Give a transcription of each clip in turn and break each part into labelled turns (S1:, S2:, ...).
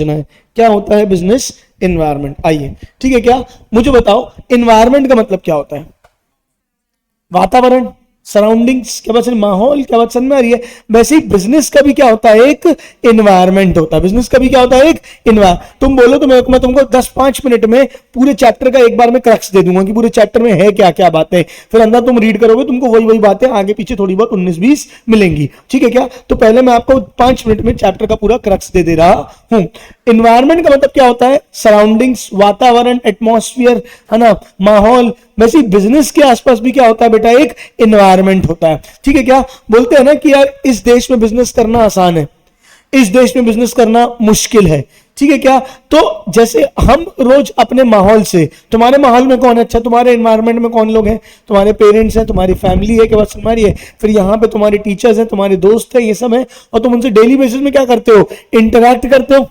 S1: है क्या होता है बिजनेस एनवायरनमेंट। आइए ठीक है, क्या मुझे बताओ एनवायरनमेंट का मतलब क्या होता है? वातावरण, सराउंडिंग्स, क्या बात समझ, माहौल, क्या बात समझ में आ रही है? वैसे ही बिजनेस का भी क्या होता है? एक एनवायरनमेंट होता है। बिजनेस का भी क्या होता है? एक एनवायरनमेंट। तुम बोलो तो मैं तुमको 10-5 मिनट में पूरे चैप्टर का एक बार में क्रक्स दे दूंगा कि पूरे चैप्टर में है क्या क्या बातें, फिर अंदर तुम रीड करोगे तुमको वही वही बातें आगे पीछे थोड़ी बहुत 19-20 मिलेंगी। ठीक है क्या? तो पहले मैं आपको 5 मिनट में चैप्टर का पूरा क्रक्स दे रहा हूं। एनवायरनमेंट का मतलब क्या होता है? सराउंडिंग्स, वातावरण, एटमॉस्फेयर, है ना, माहौल। वैसे बिजनेस के आसपास भी क्या होता है बेटा? एक एनवायरनमेंट होता है। ठीक है क्या? बोलते हैं ना कि यार इस देश में बिजनेस करना आसान है, इस देश में बिजनेस करना मुश्किल है। ठीक है क्या? तो जैसे हम रोज अपने माहौल से, तुम्हारे माहौल में कौन है अच्छा, तुम्हारे एनवायरनमेंट में कौन लोग हैं? तुम्हारे पेरेंट्स हैं, तुम्हारी फैमिली है, क्या बात तुम्हारी है, फिर यहाँ पे तुम्हारे टीचर्स हैं, तुम्हारे दोस्त हैं, ये सब है, और तुम उनसे डेली बेसिस में क्या करते हो? इंटरैक्ट करते हो।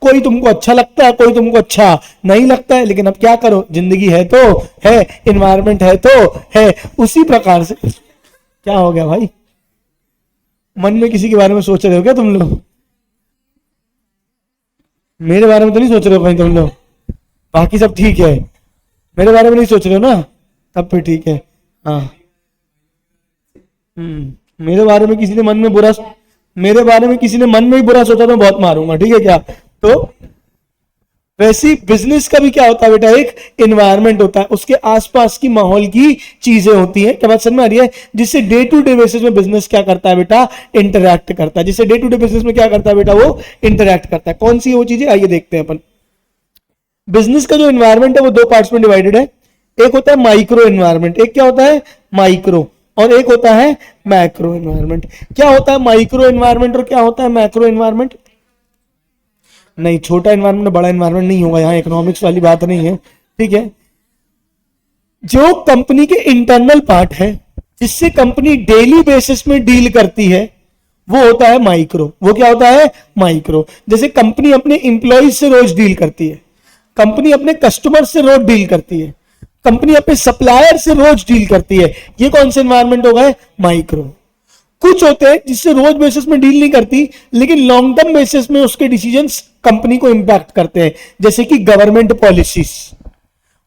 S1: कोई तुमको अच्छा लगता है, कोई तुमको अच्छा नहीं लगता है, लेकिन अब क्या करो, जिंदगी है तो है, एनवायरनमेंट है तो है। उसी प्रकार से क्या हो गया भाई, मन में किसी के बारे में सोच रहे हो क्या तुम लोग? मेरे बारे में तो नहीं सोच रहे हो भाई तुम लोग? बाकी सब ठीक है, मेरे बारे में नहीं सोच रहे हो ना? तब फिर ठीक है। हाँ, मेरे बारे में किसी ने मन में बुरा, मेरे बारे में किसी ने मन में ही बुरा सोचा तो बहुत मारूंगा। ठीक है क्या? तो वैसे बिजनेस का भी क्या होता है बेटा? एक एनवायरनमेंट होता है, उसके आसपास की माहौल की चीजें होती हैं। क्या बात समझ में आ रही है? जिससे डे टू डे बेसिस में बिजनेस क्या करता है बेटा? इंटरैक्ट करता है। जिससे डे टू डे बेसिस में क्या करता है बेटा? वो इंटरैक्ट करता है। कौन सी वो चीजें, आइए देखते हैं अपन। बिजनेस का जो एनवायरनमेंट है वो 2 पार्ट्स में डिवाइडेड है। एक होता है माइक्रो एनवायरनमेंट, एक क्या होता है? माइक्रो, और एक होता है मैक्रो एनवायरनमेंट। क्या होता है माइक्रो एनवायरनमेंट और क्या होता है मैक्रो एनवायरनमेंट? नहीं, छोटा एनवायरनमेंट बड़ा एनवायरनमेंट नहीं होगा, यहां इकोनॉमिक्स वाली बात नहीं है। ठीक है, जो कंपनी के इंटरनल पार्ट है, जिससे कंपनी डेली बेसिस में डील करती है, वो होता है माइक्रो। वो क्या होता है? माइक्रो। जैसे कंपनी अपने इंप्लॉइज से रोज डील करती है, कंपनी अपने कस्टमर से रोज डील करती है, कंपनी अपने सप्लायर से रोज डील करती है। ये कौन से एनवायरनमेंट हो गए? माइक्रो। कुछ होते हैं जिससे रोज बेसिस में डील नहीं करती, लेकिन लॉन्ग टर्म बेसिस में उसके डिसीजंस कंपनी को इंपैक्ट करते हैं। जैसे कि गवर्नमेंट पॉलिसीज,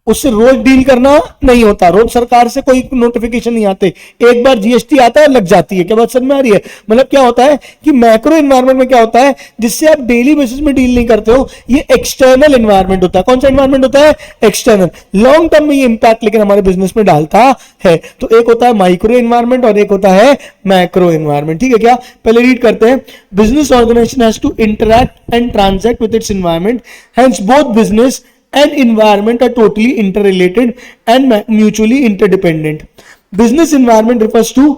S1: उससे रोज डील करना नहीं होता, रोज सरकार से कोई नोटिफिकेशन नहीं आते, एक बार जीएसटी आता है लग जाती है। क्या बात समझ में आ रही है? मतलब क्या होता है कि मैक्रो एनवायरनमेंट में क्या होता है, जिससे आप डेली बेसिस में डील नहीं करते हो, ये एक्सटर्नल एनवायरनमेंट होता है। कौन सा एनवायरनमेंट होता है? एक्सटर्नल। लॉन्ग टर्म में ये इंपैक्ट लेकिन हमारे बिजनेस में डालता है। तो एक होता है माइक्रो एनवायरनमेंट और एक होता है मैक्रो एनवायरनमेंट। ठीक है क्या? पहले रीड करते हैं। Business organisation has to interact and transact with its environment, hence both business and environment are totally interrelated and mutually interdependent. Business environment refers to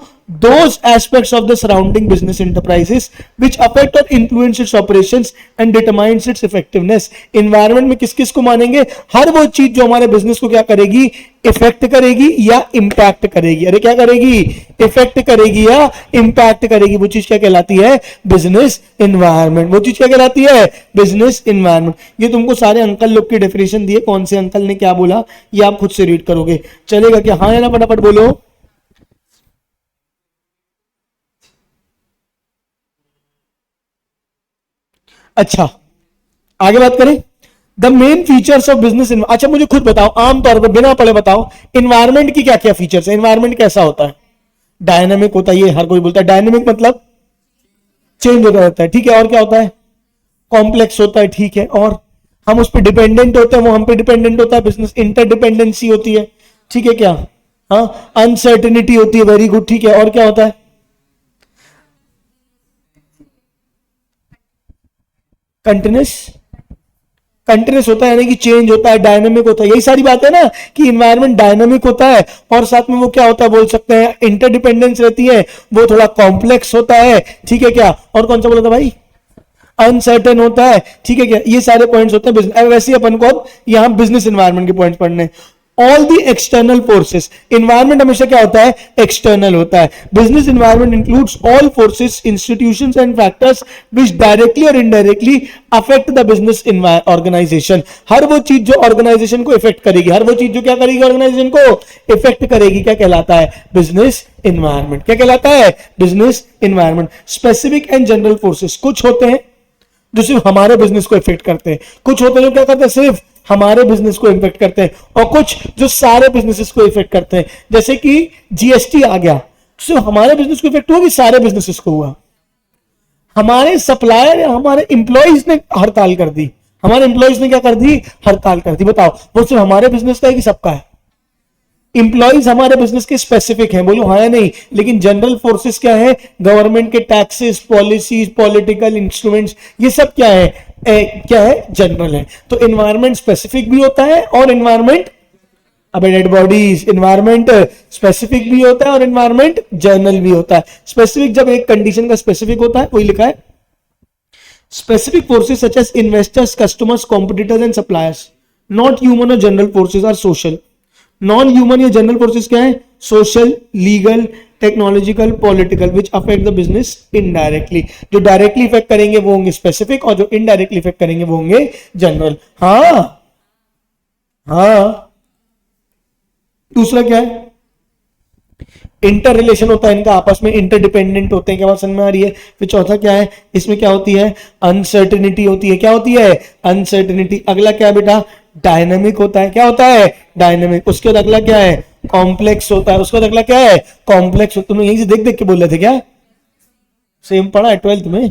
S1: those aspects of the surrounding business enterprises which affect or influence its operations and determines its effectiveness. Environment में किस किस को मानेंगे? हर वो चीज जो हमारे business को क्या करेगी? इफेक्ट करेगी या इंपैक्ट करेगी। अरे क्या करेगी? इफेक्ट करेगी या इंपैक्ट करेगी। वो चीज क्या कहलाती है? Business environment. वो चीज क्या कहलाती है? Business environment. ये तुमको सारे अंकल लोग की डेफिनेशन दिए, कौन से अंकल ने क्या बोला ये आप खुद से रीड करोगे। चलेगा क्या? हाँ या ना, फटाफट बोलो। अच्छा, आगे बात करें। The main features of business. अच्छा मुझे खुद बताओ, आमतौर पर बिना पढ़े बताओ, एनवायरनमेंट की क्या क्या फीचर्स है? एनवायरनमेंट कैसा होता है? डायनामिक होता है, ये हर कोई बोलता है। डायनामिक मतलब चेंज होता रहता है। ठीक है, और क्या होता है? कॉम्प्लेक्स होता है। ठीक है, और हम उस पर डिपेंडेंट होते हैं, वो हम पे डिपेंडेंट होता है। बिजनेस इंटरडिपेंडेंसी होती है। ठीक है क्या? हाँ, अनसर्टेनिटी होती है। Very good. ठीक है, और क्या होता है? कंटिन्यूस, कंटिन्यूस होता है, यानी कि चेंज होता है, डायनामिक होता है। यही सारी बात है ना कि इन्वायरमेंट डायनामिक होता है, और साथ में वो क्या होता है बोल सकते हैं? इंटरडिपेंडेंस रहती है, वो थोड़ा कॉम्प्लेक्स होता है। ठीक है क्या? और कौन सा बोला था भाई? अनसर्टेन होता है। ठीक है क्या? ये सारे पॉइंट्स होते हैं। वैसे अपन को अब यहां बिजनेस एनवायरनमेंट के पॉइंट्स पढ़ने। All the external forces. Environment हमेशा क्या होता है? एक्सटर्नल होता है। Business environment includes all forces, institutions and factors which directly और indirectly affect the business organisation. हर वो चीज जो ऑर्गेनाइजेशन को इफेक्ट करेगी, हर वो चीज जो क्या करेगी? ऑर्गेनाइजेशन को इफेक्ट करेगी। क्या कहलाता है? Business environment. क्या कहलाता है? Business environment. Specific and general forces कुछ होते हैं, जो सिर्फ हमारे बिजनेस को इफेक्ट करते हैं, कुछ होते हैं जो क्या करते हैं सिर्फ हमारे बिजनेस को इफेक्ट करते हैं, और कुछ जो सारे बिजनेसेस को इफेक्ट करते हैं। जैसे कि जीएसटी आ गया, सिर्फ हमारे बिजनेस को इफेक्ट हुआ कि सारे बिजनेसेस को हुआ? हमारे सप्लायर या हमारे इंप्लॉइज ने हड़ताल कर दी, हमारे इंप्लॉइज ने क्या कर दी? हड़ताल कर दी। बताओ वो सिर्फ हमारे बिजनेस का है कि सबका है? इंप्लॉइज हमारे बिजनेस के स्पेसिफिक हैं, बोलो हाँ या नहीं। लेकिन जनरल फोर्सेस क्या है? गवर्नमेंट के टैक्सेस, पॉलिसीज, पॉलिटिकल इंस्ट्रूमेंट्स, ये सब क्या है? क्या है? जनरल है। तो एनवायरमेंट स्पेसिफिक भी होता है और एनवायरमेंट, अब डेड बॉडीज, एनवायरमेंट स्पेसिफिक भी होता है और एनवायरमेंट जनरल भी होता है। स्पेसिफिक जब एक कंडीशन का स्पेसिफिक होता है, वही लिखा है specific forces such as investors, customers, competitors and suppliers. Not human or general forces are social. Non-human या general forces क्या है? Social, legal, technological, political, which affect the business indirectly. जो directly affect करेंगे वो होंगे specific और जो indirectly affect करेंगे वो होंगे general. हाँ हाँ। दूसरा क्या है? इंटर रिलेशन होता है इनका, आपस में इंटरडिपेंडेंट होते हैं। क्या बात समझ में आ रही है? फिर चौथा क्या है? इसमें क्या होती है? अनसर्टेनिटी होती है। क्या होती है? अनसर्टेनिटी। अगला क्या है बेटा? डायनामिक होता है। क्या होता है? डायनामिक। उसके बाद अगला क्या है? कॉम्प्लेक्स होता है। उसके बाद अगला क्या है? कॉम्प्लेक्स। तुम यहीं से देख देख के बोल रहे थे क्या? सेम पढ़ा है 12th में?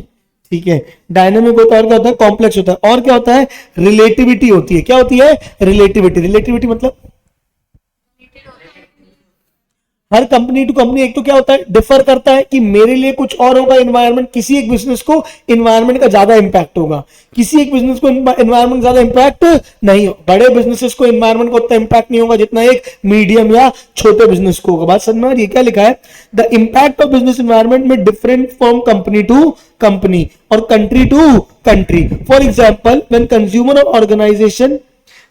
S1: ठीक है। डायनामिक होता है और क्या होता है? कॉम्प्लेक्स होता है। और क्या होता है? रिलेटिविटी होती है। क्या होती है? रिलेटिविटी। रिलेटिविटी मतलब हर कंपनी टू कंपनी एक तो क्या होता है? डिफर करता है कि मेरे लिए कुछ और होगा एनवायरनमेंट, किसी एक बिजनेस को एनवायरनमेंट का ज्यादा इंपैक्ट होगा, किसी एक बिजनेस को एनवायरनमेंट ज्यादा इंपैक्ट नहीं हो। बड़े बिजनेसेस को एनवायरनमेंट को उतना इंपैक्ट नहीं होगा जितना एक मीडियम या छोटे बिजनेस को होगा। बात समझ में आ रही है? क्या लिखा है? The impact of business environment में different from company to company और country to country. For example when consumer और organisation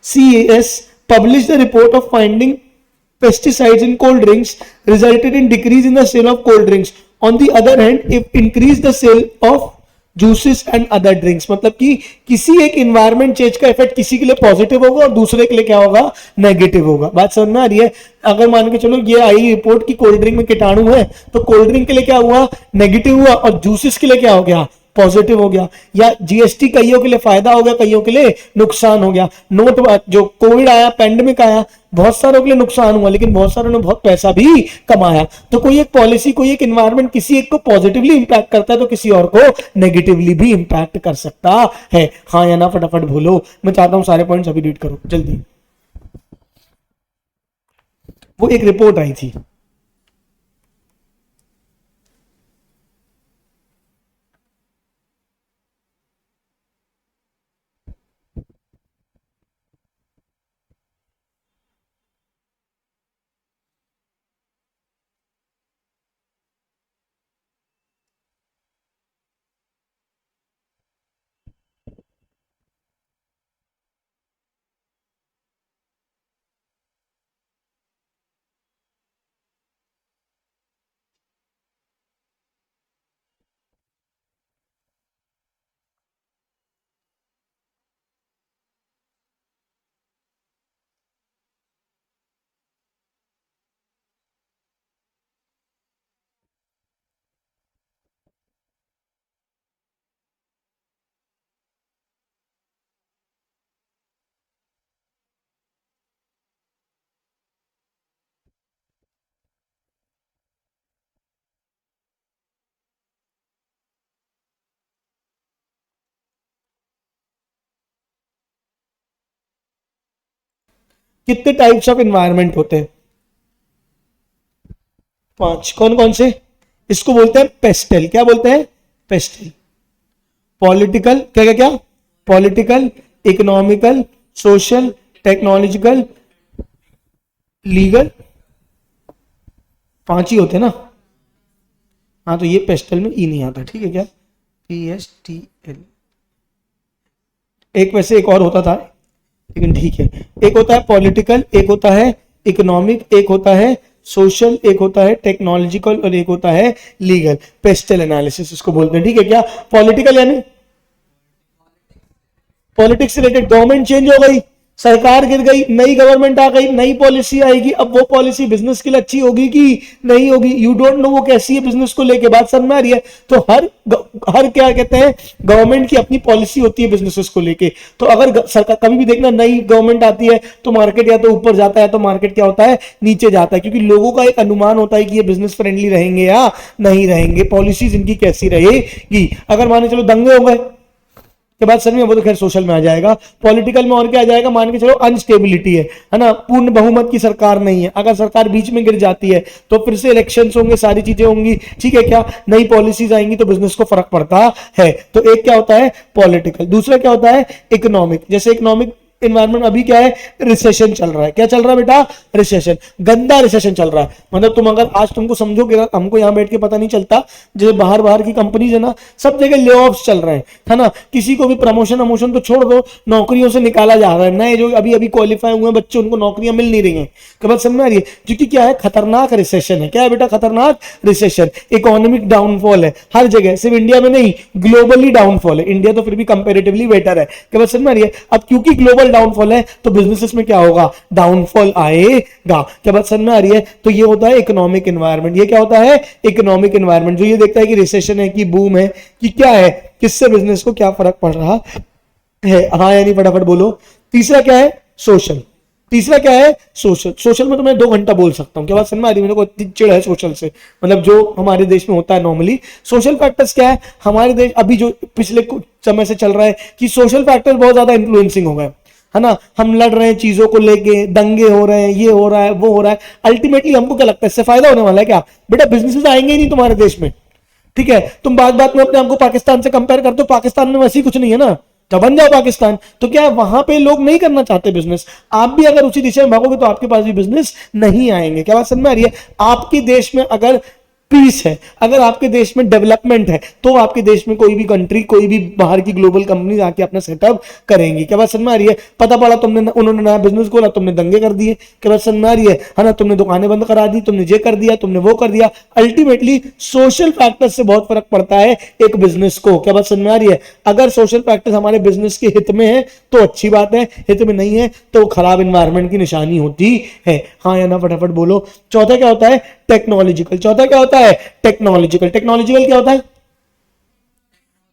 S1: CAS published the report of finding pesticides in cold drinks resulted in decrease in the sale of cold drinks. On the other hand, if increased the sale of juices and other drinks, मतलब कि किसी एक environment change का effect किसी के लिए positive होगा और दूसरे के लिए क्या होगा? Negative होगा। बात समझ में आ रही है? अगर मान के चलो ये आई रिपोर्ट की कोल्ड ड्रिंक में कीटाणु है, तो कोल्ड ड्रिंक के लिए क्या हुआ? नेगेटिव हुआ, और जूसेस के लिए क्या हो गया? पॉजिटिव हो गया। या जीएसटी कईयों के लिए फायदा हो गया, कईयों के लिए नुकसान हो गया। नोट जो कोविड आया, पैंडेमिक आया, बहुत सारों के लिए नुकसान हुआ, लेकिन बहुत सारों ने बहुत पैसा भी कमाया। तो कोई एक पॉलिसी, कोई एक एनवायरनमेंट किसी एक को पॉजिटिवली इंपैक्ट करता है तो किसी और को नेगेटिवली भी इंपैक्ट कर सकता है। हाँ या ना? फटाफट बोलो। मैं चाहता हूं सारे पॉइंट्स अभी रीड करो जल्दी। वो एक रिपोर्ट आई थी, कितने टाइप्स ऑफ एनवायरनमेंट होते हैं? 5। कौन कौन से? इसको बोलते हैं पेस्टल। क्या बोलते हैं? पेस्टल। पॉलिटिकल, क्या क्या क्या? Political, economical, social, technological, legal. 5 ही होते हैं ना? हाँ, तो ये पेस्टल में ई नहीं आता, ठीक है क्या? PSTL। एक वैसे एक और होता था, लेकिन ठीक है। एक होता है पॉलिटिकल, एक होता है इकोनॉमिक, एक होता है सोशल, एक होता है टेक्नोलॉजिकल और एक होता है लीगल। पेस्टल एनालिसिस इसको बोलते हैं, ठीक है क्या? पॉलिटिकल यानी पॉलिटिक्स रिलेटेड, गवर्नमेंट चेंज हो गई, सरकार गिर गई, नई गवर्नमेंट आ गई, नई पॉलिसी आएगी, अब वो पॉलिसी बिजनेस के लिए अच्छी होगी कि नहीं होगी, यू डोंट नो वो कैसी है बिजनेस को लेके, बात समझ में आ रही है। तो हर क्या कहते हैं, गवर्नमेंट की अपनी पॉलिसी होती है बिजनेसेस को लेके। तो अगर सरकार कभी भी देखना नई गवर्नमेंट आती है तो मार्केट या तो ऊपर जाता है, तो मार्केट क्या होता है, नीचे जाता है, क्योंकि लोगों का एक अनुमान होता है कि ये बिजनेस फ्रेंडली रहेंगे या नहीं रहेंगे, पॉलिसीज इनकी कैसी रहेगी। अगर माने चलो दंगे हो गए के बाद सर में, वो तो खैर सोशल में आ जाएगा, पॉलिटिकल में और क्या आ जाएगा, मान के चलो अनस्टेबिलिटी है ना, पूर्ण बहुमत की सरकार नहीं है, अगर सरकार बीच में गिर जाती है तो फिर से इलेक्शंस होंगे, सारी चीजें होंगी, ठीक है क्या, नई पॉलिसीज आएंगी तो बिजनेस को फर्क पड़ता है। तो एक क्या होता है पॉलिटिकल, दूसरा क्या होता है इकोनॉमिक। जैसे इकोनॉमिक इन्वायरमेंट अभी क्या है, रिसेशन चल रहा है, क्या चल रहा है बेटा, रिसेशन, गंदा रिसेशन चल रहा है। मतलब तुम अगर आज तुमको समझोगे ना, हमको यहां बैठ के पता नहीं चलता, जैसे बाहर बाहर की कंपनीज है ना, सब जगह ले ऑफ्स चल रहे हैं, है ना, किसी को भी प्रमोशन अमोशन तो छोड़ दो, नौकरियों से निकाला जा रहा है, नए जो अभी अभी क्वालिफाई हुए बच्चे उनको नौकरियां मिल नहीं रही हैं, क्या बात समझ में आ रही है, क्योंकि क्या है, खतरनाक रिसेशन है। क्या है बेटा, खतरनाक रिसेशन, इकोनॉमिक डाउनफॉल है हर जगह, सिर्फ इंडिया में नहीं, ग्लोबली डाउनफॉल है। इंडिया तो फिर भी कंपेरेटिवली बेटर है, क्या बात समझ में आ रही है। अब क्योंकि ग्लोबल डाउनफॉल है तो बिजनेसेस में क्या होगा, डाउनफॉल आएगा, क्या बात समझ में आ रही है। तो ये होता है इकोनॉमिक एनवायरनमेंट। ये क्या होता है, इकोनॉमिक एनवायरनमेंट, जो ये देखता है कि रिसेशन है कि बूम है कि क्या है, किससे बिजनेस को क्या फर्क पड़ रहा है। हाँ यानी फटाफट बोलो। तीसरा क्या है, सोशल। तीसरा क्या है, सोशल। सोशल में तो मैं 2 घंटा बोल सकता हूँ, क्या बात समझ में आ रही है, मेरे को इतनी चिढ़ है सोशल से, मतलब जो हमारे देश में होता है नॉर्मली। सोशल फैक्टर्स क्या है, हमारे देश अभी जो पिछले कुछ समय से चल रहा है कि सोशल फैक्टर्स बहुत ज्यादा इन्फ्लुएंसिंग हो गए, है ना, हम लड़ रहे हैं चीजों को लेके, दंगे हो रहे हैं, ये हो रहा है, वो हो रहा है। अल्टीमेटली हमको क्या लगता है, इससे फायदा होने वाला है क्या, बेटा बिजनेसेस आएंगे ही नहीं तुम्हारे देश में, ठीक है। तुम बात बात में अपने आपको पाकिस्तान से कंपेयर करते हो, पाकिस्तान में वैसे ही कुछ नहीं है ना, तो बन जाओ पाकिस्तान। तो क्या है, वहां पे लोग नहीं करना चाहते बिजनेस, आप भी अगर उसी दिशा में भागोगे तो आपके पास भी बिजनेस नहीं आएंगे। क्या बात समझ में आ रही है। आपके देश में अगर पीस है, अगर आपके देश में डेवलपमेंट है, तो आपके देश में कोई भी कंट्री, कोई भी बाहर की ग्लोबल कंपनी आके अपना सेटअप करेंगी। क्या बात समझ में आ रही है। पता पड़ा तुमने, उन्होंने नया बिजनेस खोला, तुमने दंगे कर दिए, क्या बात समझ में आ रही है ना, तुमने दुकानें बंद करा दी, तुमने ये कर दिया, तुमने वो कर दिया। अल्टीमेटली सोशल फैक्टर से बहुत फर्क पड़ता है एक बिजनेस को। क्या बात समझ में आ रही है। अगर सोशल फैक्टर हमारे बिजनेस के हित में है तो अच्छी बात है, हित में नहीं है तो खराब एनवायरनमेंट की निशानी होती है। हाँ या ना फटाफट बोलो। चौथा क्या होता है, टेक्नोलॉजिकल। चौथा क्या होता है, टेक्नोलॉजिकल। टेक्नोलॉजिकल क्या होता है,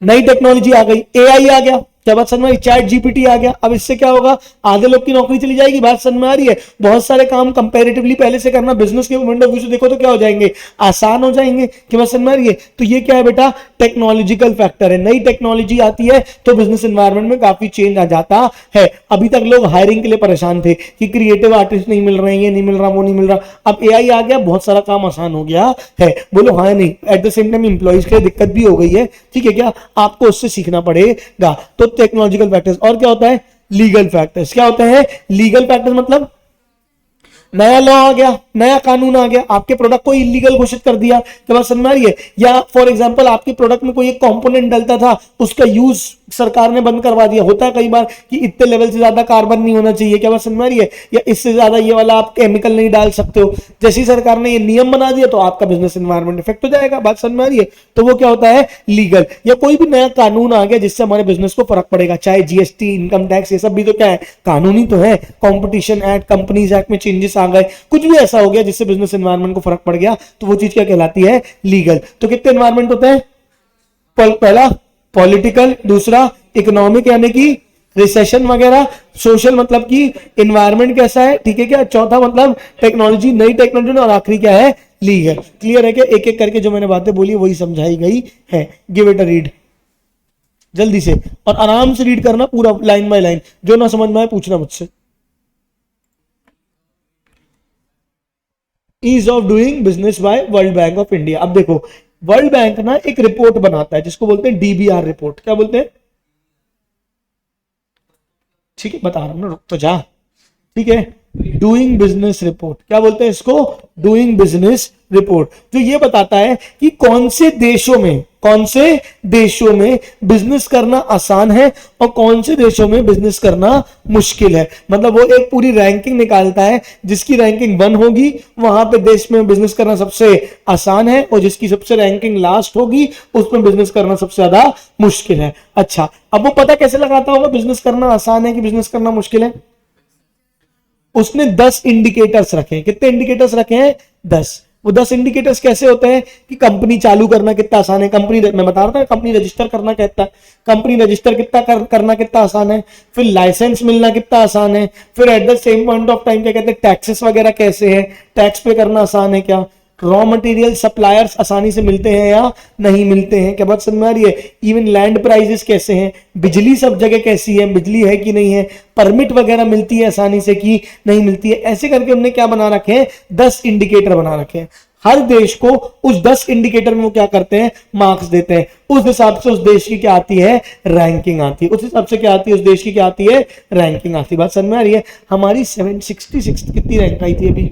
S1: नई टेक्नोलॉजी आ गई, एआई आ गया, क्या बात समझ में आ रही, चैट जीपीटी आ गया। अब इससे क्या होगा, आधे लोग की नौकरी चली जाएगी, बात समझ में आ रही है। बहुत सारे काम कंपैरेटिवली पहले से करना, बिजनेस के पॉइंट ऑफ व्यू से देखो तो क्या हो जाएंगे, आसान हो जाएंगे। क्या बात समझ में आ रही है। तो ये क्या है बेटा, टेक्नोलॉजिकल फैक्टर है। नई टेक्नोलॉजी आती है तो बिजनेस एनवायरनमेंट में काफी चेंज आ जाता है। अभी तक लोग हायरिंग के लिए परेशान थे कि क्रिएटिव आर्टिस्ट नहीं मिल रहे हैं, ये नहीं मिल रहा, वो नहीं मिल रहा। अब एआई आ गया, बहुत सारा काम आसान हो गया है। बोलो हाँ नहीं। At the same time employees के लिए दिक्कत भी हो गई है, ठीक है क्या, आपको उससे सीखना पड़ेगा। तो टेक्नोलॉजिकल फैक्टर्स। और क्या होता है, लीगल फैक्टर्स। क्या होता है, लीगल फैक्टर्स मतलब नया लॉ आ गया, नया कानून आ गया, आपके प्रोडक्ट को इलीगल घोषित कर दिया। क्या बात समझ में आ रही है। या फॉर एग्जांपल आपके प्रोडक्ट में कोई एक कंपोनेंट डलता था, उसका यूज सरकार ने बंद करवा दिया। होता है कई बार कि इतने लेवल से ज्यादा कार्बन नहीं होना चाहिए, क्या बात समझ में आ रही है, या इससे ज्यादा ये वाला आप केमिकल नहीं डाल सकते हो। जैसी सरकार ने ये नियम बना दिया तो आपका बिजनेस एनवायरनमेंट इफेक्ट हो जाएगा। बात समझ में आ रही है। तो वो क्या होता है, लीगल। या कोई भी नया कानून आ गया जिससे हमारे बिजनेस को फर्क पड़ेगा, चाहे जीएसटी, इनकम टैक्स, ये सब भी तो क्या है, कानूनी तो है। कॉम्पिटिशन एक्ट, कंपनीज एक्ट में चेंजेस आ गए, कुछ भी ऐसा हो गया जिससे बिजनेस एनवायरनमेंट को फर्क पड़ गया, तो वो चीज क्या कहलाती है, लीगल। तो कितने एनवायरनमेंट होते हैं, पहला पॉलिटिकल, दूसरा इकोनॉमिक यानी कि रिसेशन वगैरह, सोशल मतलब कि एनवायरनमेंट कैसा है, ठीक है क्या, चौथा मतलब टेक्नोलॉजी, नई टेक्नोलॉजी, और आखिरी क्या है, लीगल। क्लियर है क्या। एक एक करके जो मैंने बातें बोली वही समझाई गई है। गिव इट अ रीड जल्दी से, और आराम से रीड करना पूरा लाइन बाय लाइन, जो ना समझ में आए पूछना मुझसे। Ease of doing business by World Bank of India. अब देखो, वर्ल्ड बैंक ना एक रिपोर्ट बनाता है जिसको बोलते हैं डीबीआर रिपोर्ट। क्या बोलते हैं, ठीक है बता रहा हूं ना, रुक तो जा, ठीक है। डूइंग बिजनेस रिपोर्ट, क्या बोलते हैं इसको, डूइंग बिजनेस रिपोर्ट, जो ये बताता है कि कौन से देशों में बिजनेस करना आसान है और कौन से देशों में बिजनेस करना मुश्किल है। मतलब वो एक पूरी रैंकिंग निकालता है, जिसकी रैंकिंग 1 होगी वहां पे देश में बिजनेस करना सबसे आसान है, और जिसकी सबसे रैंकिंग लास्ट होगी उसमें बिजनेस करना सबसे ज्यादा मुश्किल है। अच्छा, अब वो पता कैसे लगाता होगा बिजनेस करना आसान है कि बिजनेस करना मुश्किल है, उसने 10 इंडिकेटर्स रखे हैं। कितने इंडिकेटर्स रखे हैं? 10। वो 10 इंडिकेटर्स कैसे होते हैं कि कंपनी चालू करना कितना आसान है, कंपनी, मैं बता रहा था कंपनी रजिस्टर करना कहता है, कंपनी रजिस्टर कितना करना कितना आसान है, फिर लाइसेंस मिलना कितना आसान है, फिर at the same point of time क्या कहते हैं, टैक्सेस वगैरह कैसे है, टैक्स पे करना आसान है क्या, रॉ मटेरियल सप्लायर्स आसानी से मिलते हैं या नहीं मिलते हैं, क्या बात समझ में आ रही है, इवन लैंड प्राइजेस कैसे हैं, बिजली सब जगह कैसी है, बिजली है कि नहीं है, परमिट वगैरह मिलती है आसानी से कि नहीं मिलती है। ऐसे करके हमने क्या बना रखे हैं, 10 इंडिकेटर बना रखे हैं। हर देश को उस 10 इंडिकेटर में वो क्या करते हैं, मार्क्स देते हैं। उस हिसाब से उस देश की क्या आती है, रैंकिंग आती है। उस हिसाब से क्या आती है, उस देश की क्या आती है, रैंकिंग आती है। बात समझ में आ रही है। हमारी 766 कितनी रैंक आई थी अभी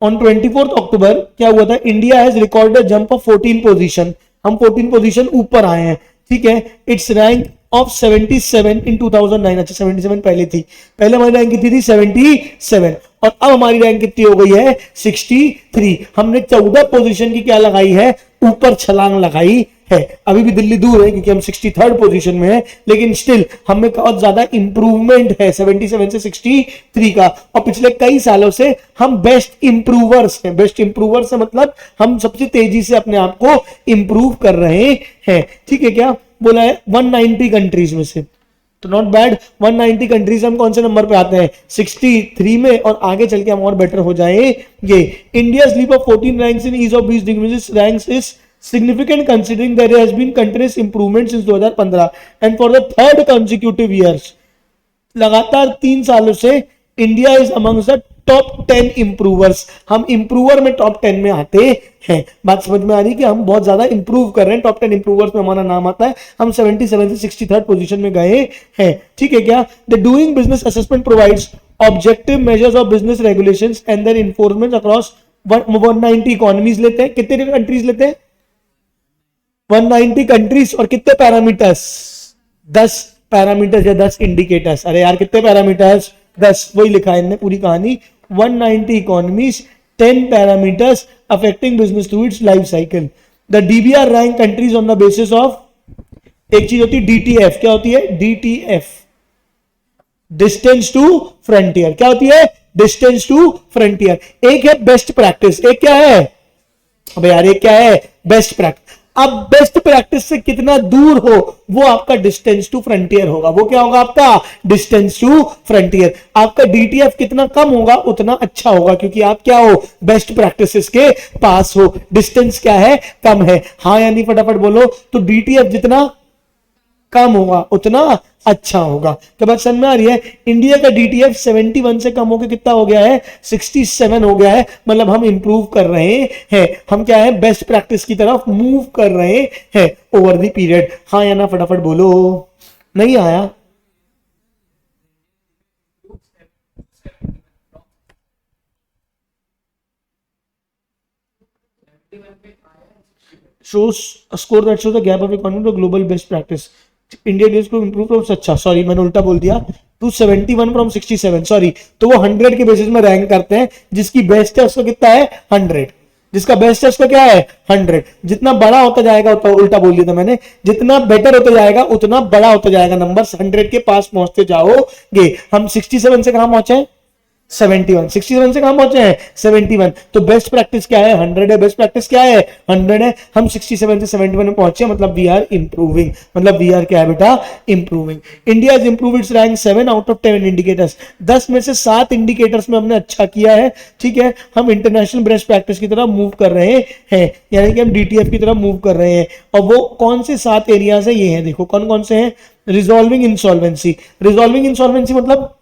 S1: ऑन 24 अक्टूबर? क्या हुआ था, India has recorded jump of 14 position, हम 14 पोजीशन ऊपर आए हैं, ठीक है। इट्स रैंक ऑफ 77 इन 2009। अच्छा 77 पहले थी, पहले हमारी रैंक कितनी थी, 77, और अब हमारी रैंक कितनी हो गई है, 63। हमने 14 पोजीशन की क्या लगाई है, ऊपर छलांग लगाई है। अभी भी दिल्ली दूर है क्योंकि हम 63rd पोजीशन में है, लेकिन स्टिल हमें बहुत ज्यादा इंप्रूवमेंट है 77 से 63 का। और पिछले कई सालों से हम बेस्ट इंप्रूवर्स हैं। बेस्ट इंप्रूवर्स है मतलब हम सबसे तेजी से अपने आप को इंप्रूव कर रहे हैं, ठीक है। क्या बोला है, 190 कंट्रीज में से, तो नॉट बैड। 190 कंट्रीज हम कौन से नंबर पे आते हैं, 63 में, और आगे चल के हम और बेटर हो जाएंगे। India's leap of 14 ranks in ease of doing business ranks is significant considering there has been continuous improvement since 2015 and for the third consecutive years, लगातार 3 सालों से India is amongst the top 10 इंप्रूवर्स। हम इंप्रूवर में top 10 में आते हैं। बात समझ में आ रही है कि हम बहुत ज्यादा इंप्रूव कर रहे हैं, टॉप 10 इंप्रूवर्स में हमारा नाम आता है। हम 77 से 63rd पोजीशन में गए हैं, ठीक है। क्या the doing business assessment provides objective measures of business regulations and their enforcement across 190 economies लेते हैं। कितने कंट्रीज लेते हैं, 190 कंट्रीज, और कितने पैरामीटर्स, 10 पैरामीटर्स या 10 इंडिकेटर्स। अरे यार कितने पैरामीटर्स, 10, वही लिखा है इनने पूरी कहानी। 190 economies, 10 parameters affecting business through it's life cycle. The DBR rank countries on the basis of, एक चीज होती है डीटीएफ, क्या होती है डीटीएफ, डिस्टेंस टू फ्रंटियर। क्या होती है, डिस्टेंस टू फ्रंटियर। एक है बेस्ट प्रैक्टिस, एक क्या है, अबे यार एक क्या है, बेस्ट प्रैक्टिस। अब बेस्ट प्रैक्टिस से कितना दूर हो वो आपका डिस्टेंस टू फ्रंटियर होगा। वो क्या होगा आपका, डिस्टेंस टू फ्रंटियर। आपका डीटीएफ कितना कम होगा उतना अच्छा होगा, क्योंकि आप क्या हो, बेस्ट प्रैक्टिसेस के पास हो। डिस्टेंस क्या है, कम है। हाँ यानी फटाफट बोलो। तो डीटीएफ जितना कम होगा उतना अच्छा होगा। क्या बात समझ में आ रही है। इंडिया का डीटीएफ 71 से कम होकर कितना हो गया है, 67 हो गया है। मतलब हम इंप्रूव कर रहे हैं, हम क्या है, बेस्ट प्रैक्टिस की तरफ मूव कर रहे हैं ओवर द पीरियड। हाँ या ना फटाफट बोलो, नहीं आया। shows a score that shows the gap of economy to global best practice. India days को इंप्रूव फ्रॉम, अच्छा सॉरी मैंने उल्टा बोल दिया, टू 71 फ्रॉम 67, सॉरी। तो वो 100 के बेसिस में रैंक करते हैं। जिसकी बेस्ट है उसका कितना है, 100। जिसका बेस्ट है उसका क्या है, 100। जितना बड़ा होता जाएगा, उल्टा बोल दिया था मैंने, जितना बेटर होता जाएगा उतना बड़ा होता जाएगा नंबर, 100 के पास पहुंचते जाओगे। हम 67 से कहां पहुंचे हैं, 71। 67 से कहां पहुंचे हैं, 71। तो बेस्ट प्रैक्टिस क्या है, 100 है। बेस्ट प्रैक्टिस क्या है, 100 है। हम 67 से 71 में पहुंचे, मतलब वी आर इंप्रूविंग। मतलब वी आर क्या है बेटा, improving. India is improve it's rank 7 out of 10 indicators. 10 में से 7 इंडिकेटर्स में हमने अच्छा किया है, ठीक है। हम इंटरनेशनल बेस्ट प्रैक्टिस की तरफ मूव कर रहे हैं, यानी कि हम डीटीएफ की तरफ मूव कर रहे हैं। और वो कौन से 7 एरियाज है, ये है, देखो कौन कौन से हैं। Resolving insolvency. रिजॉल्विंग इंसॉल्वेंसी मतलब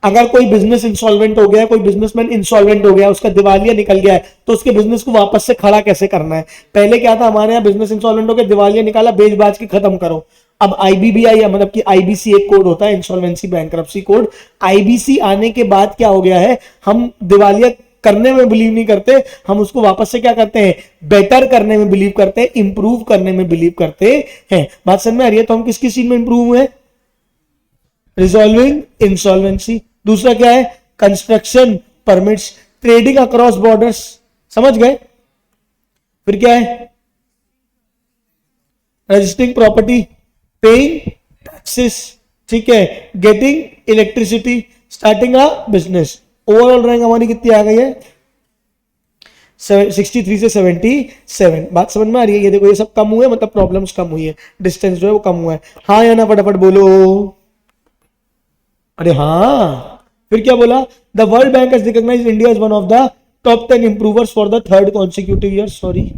S1: अगर कोई बिजनेस इंसॉल्वेंट हो गया, कोई बिजनेसमैन इंसॉल्वेंट हो गया, उसका दिवालिया निकल गया है, तो उसके बिजनेस को वापस से खड़ा कैसे करना है। पहले क्या था, हमारे यहाँ बिजनेस इंसॉल्वेंट हो गया, दिवालिया निकाला, बेच बाज के खत्म करो। अब आईबीबीआई मतलब कि आईबीसी एक कोड होता है, इंसॉल्वेंसी बैंक्रप्सी कोड। आईबीसी आने के बाद क्या हो गया है, हम दिवालिया करने में बिलीव नहीं करते, हम उसको वापस से क्या करते हैं, बेटर करने में बिलीव करते हैं, इंप्रूव करने में बिलीव करते हैं। बात समझ में आ रही है। तो हम किस किस चीज में इंप्रूव हुए, रिजॉल्विंग इंसॉल्वेंसी। दूसरा क्या है, construction permits, trading across borders, समझ गए। फिर क्या है, रजिस्टरिंग प्रॉपर्टी, पेइंग टैक्सेस, ठीक है, getting electricity, starting a business. Overall rank हमारी कितनी आ गई है? 63 से 77। बात समझ में आ रही है? ये देखो ये सब कम हुए, मतलब प्रॉब्लम्स कम हुई है, डिस्टेंस जो है वो कम हुआ है। हाँ या ना फटाफट बोलो। अरे हाँ, फिर क्या बोला? The World Bank has recognised India as one of the top 10 improvers for the third consecutive year. Sorry,